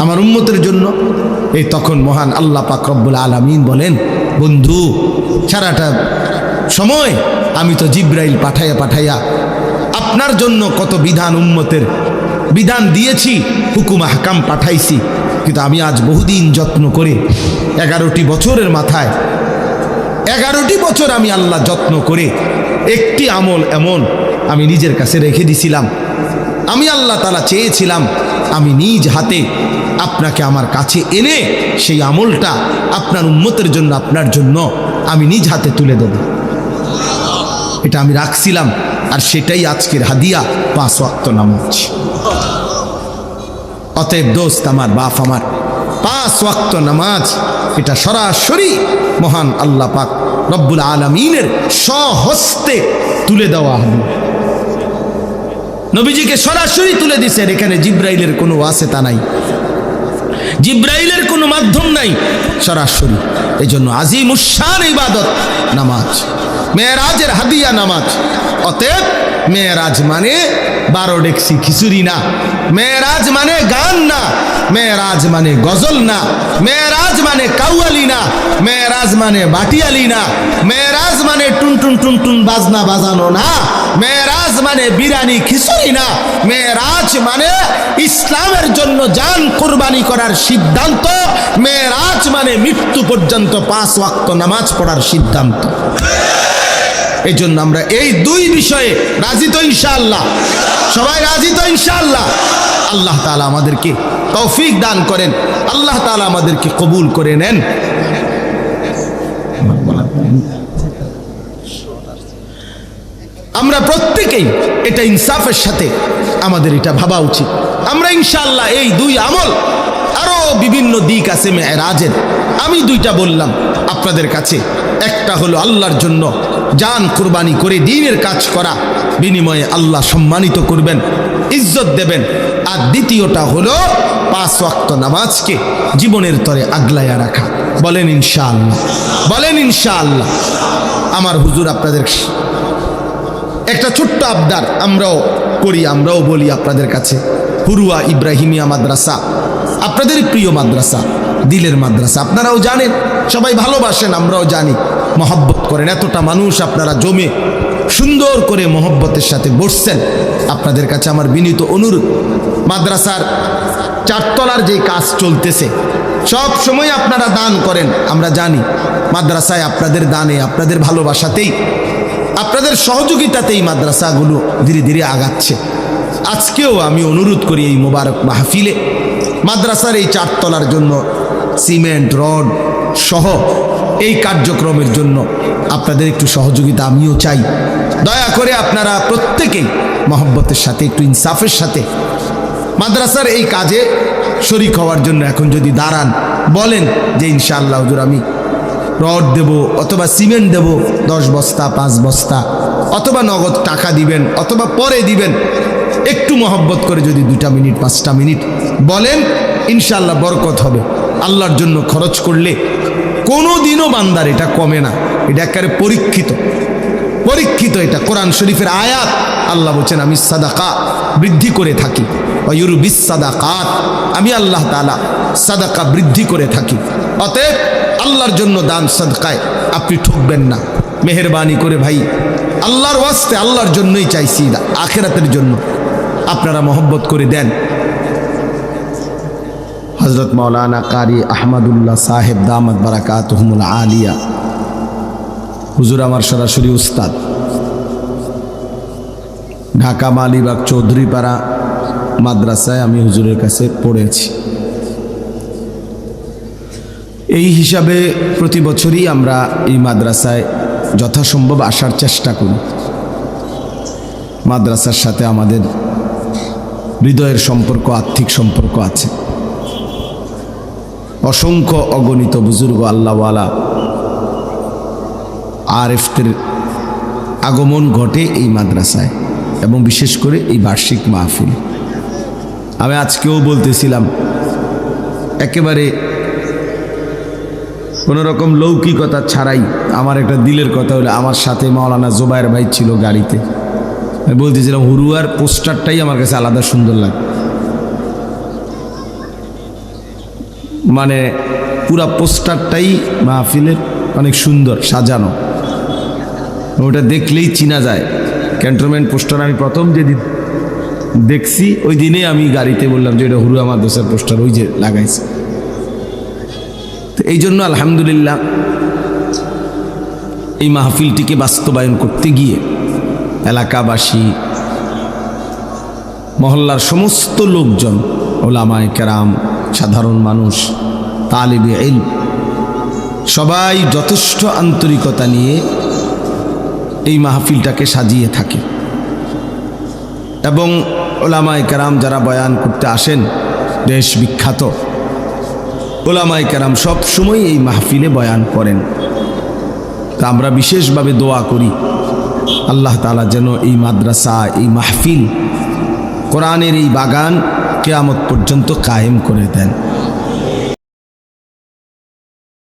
আমার উম্মতের জন্য। এই তখন মহান আল্লাহ পাক রব্বুল আলামিন বলেন, বন্ধু সারাটা সময় আমি তো জিব্রাইল পাঠাইয়া পাঠাইয়া আপনার জন্য কত বিধান, উম্মতের বিধান দিয়েছি, হুকুম আহকাম পাঠাইছি, কিন্তু আমি আজ বহুদিন যত্ন করে 11টি বছরের মাথায় 11টি বছর আমি আল্লাহ যত্ন করে একটি আমল এমন আমি নিজের কাছে রেখে দিছিলাম। আমি আল্লাহ তাআলা চেয়েছিলাম আমি নিজ হাতে আপনাকে আমার কাছে এনে সেই আমলটা আপনার উম্মতের জন্য, আপনার জন্য আমি নিজ হাতে তুলে দেব। এটা আমি রাখছিলাম, আর সেটাই আজকের হাদিয়া, 5 ওয়াক্ত নামাজ। অতএব দোস্ত আমার, বাপ আমার, 5 ওয়াক্ত নামাজ এটা সরাসরি মহান আল্লাহ পাক রব্বুল আলামিনের স্বহস্তে তুলে দেওয়া হবে। নবীজিকে সরাসরি তুলে দিয়েছেন, এখানে জিব্রাইলের কোনো ওয়াসিতা নাই, জিব্রাইলের কোনো মাধ্যম নাই, সরাসরি। এই জন্য আজিমুশ শান ইবাদত নামাজ, মেরাজের হাদিয়া নামাজ। অতএব মেরাজ মানে 12 ডেকসি খিচুড়ি না, মেরাজ মানে গান না, মেরাজ মানে গজল না, মেরাজ মানে কাউয়ালি না, মেরাজ মানে বাটিয়ালি না, মেরাজ মানে টুনটুন টুনটুন বাজনা বাজানো না, মেরাজ মানে বিরিয়ানি খিচুড়ি না, মেরাজ মানে ইসলামের জন্য জান কুরবানি করার সিদ্ধান্ত, মেরাজ মানে মৃত্যু পর্যন্ত 5 ওয়াক্ত নামাজ পড়ার সিদ্ধান্ত। এই জন্য আমরা এই 2 বিষয়ে রাজি তো ইনশাআল্লাহ? সবাই রাজি তো ইনশাআল্লাহ? আল্লাহ তাআলা আমাদেরকে তৌফিক দান করেন, আল্লাহ তাআলা আমাদেরকে কবুল করে নেন। আমরা প্রত্যেকেই এটা ইনসাফের সাথে আমাদের এটা ভাবা উচিত। আমরা ইনশাআল্লাহ এই 2 আমল, আরো বিভিন্ন দিক আছে মেরাজের, আমি 2টা বললাম আপনাদের কাছে। একটা হলো আল্লাহর জন্য জান কুরবানি করে দ্বীনের কাজ করা, বিনিময়ে আল্লাহ সম্মানিত করবেন, ইজ্জত দেবেন। আর দ্বিতীয়টা হলো 5 ওয়াক্ত নামাজকে জীবনের তরে আগলাইয়া রাখা। বলেন ইনশাআল্লাহ? বলেন ইনশাআল্লাহ? আমার হুজুর আপনাদের একটা ছোট্ট আবদার আমরাও করি, আমরাও বলি আপনাদের কাছে, হুরুয়া ইব্রাহিমিয়া মাদ্রাসা আপনাদের প্রিয় মাদ্রাসা, দিলের মাদ্রাসা, আপনারাও জানেন, সবাই ভালোবাসেন, আমরাও জানি, মহব্বত করেন। এতটা মানুষ আপনারা জমে সুন্দর করে মহব্বতের সাথে বসছেন। আপনাদের কাছে আমার বিনীত অনুরোধ, মাদ্রাসার চারতলার যে কাজ চলতেছে সব সময় আপনারা দান করেন, আমরা জানি মাদ্রাসায় আপনাদের দানে, আপনাদের ভালোবাসাতেই, আপনাদের সহযোগিতাতেই মাদ্রাসাগুলো ধীরে ধীরে আগাচ্ছে। আজকেও আমি অনুরোধ করি এই মোবারক মাহফিলে মাদ্রাসার এই চারতলার জন্য সিমেন্ট রড সহ এই কার্যক্রমের জন্য আপনাদের একটু সহযোগিতা আমিও চাই। দয়া করে আপনারা প্রত্যেকেই মহব্বতের সাথে, একটু ইনসাফের সাথে মাদ্রাসার এই কাজে শরিক হওয়ার জন্য এখন যদি দাঁড়ান, বলেন যে ইনশাআল্লাহ হুজুর আমি রড দেব অথবা সিমেন্ট দেব 10 বস্তা 5 বস্তা, অথবা নগদ টাকা দিবেন অথবা পরে দিবেন, একটু মহব্বত করে যদি 2 মিনিট 5টা মিনিট বলেন, ইনশাআল্লাহ বরকত হবে। আল্লাহর জন্য খরচ করলে কোনো দিনও বান্দার এটা কমে না, এটা একেবারে পরীক্ষিত, এটা কোরআন শরীফের আয়াত। আল্লাহ বলছেন আমি সাদাকা বৃদ্ধি করে থাকি, ওয়ুরবিস সাদাকাত, আমি আল্লাহ তাআলা সাদাকা বৃদ্ধি করে থাকি। অতএব আল্লাহর জন্য দান সাদকায় আপনি ঠকবেন না, মেহেরবানি করে ভাই, আল্লাহর ওয়াস্তে, আল্লাহর জন্যই চাইছি, আখিরাতের জন্য আপনারা মহব্বত করে দেন। হযরত মাওলানা কারি আহমদুল্লাহ সাহেব দামাত বারাকাতুহুমুল আলিয়া, হুজুর আমার সরাসরি উস্তাদ, ঢাকা মালিবাগ চৌধুরীপাড়া মাদ্রাসায় আমি হুজুরের কাছে পড়েছি। এই হিসাবে প্রতি বছরই আমরা এই মাদ্রাসায় যথাসম্ভব আসার চেষ্টা করি। মাদ্রাসার সাথে আমাদের হৃদয়ের সম্পর্ক, আর্থিক সম্পর্ক আছে। অসংখ্য অগণিত বুজুর্গ আল্লাহওয়ালা আরেফদের আগমন ঘটে এই মাদ্রাসায়, এবং বিশেষ করে এই বার্ষিক মাহফিল। আমি আজকেও বলতেছিলাম, একেবারে কোনো রকম লৌকিকতা ছাড়াই আমার একটা দিলের কথা হলো, আমার সাথে মাওলানা জুবায়ের ভাই ছিল গাড়িতে, আমি বলতেছিলাম হুরুয়ার পোস্টারটাই আমার কাছে আলাদা সুন্দর লাগে, মানে পুরা পোস্টারটাই মাহফিলের অনেক সুন্দর সাজানো, ওটা দেখলেই চিনা যায়। ক্যান্টনমেন্ট পোস্টার আমি প্রথম যেদিন দেখছি ওই দিনে আমি গাড়িতে বললাম যে এটা হুরুয়া মাদ্রাসার পোস্টার, ওই যে লাগাইছে। তো এই জন্য আলহামদুলিল্লাহ এই মাহফিলটিকে বাস্তবায়ন করতে গিয়ে এলাকাবাসী, মহল্লার সমস্ত লোকজন, ওলামায়ে কেরাম, সাধারণ মানুষ, তালিবে ইলম, সবাই যথেষ্ট আন্তরিকতা নিয়ে এই মাহফিলটাকে সাজিয়ে থাকে। এবং ওলামায়ে কেরাম যারা বয়ান করতে আসেন, দেশ বিখ্যাত ওলামায়ে কেরাম সব সময় এই মাহফিলে বয়ান করেন। তা আমরা বিশেষভাবে দোয়া করি আল্লাহ তাআলা যেন এই মাদ্রাসা, এই মাহফিল, কোরআনের এই বাগান কিয়ামত পর্যন্ত কায়েম করে দেন।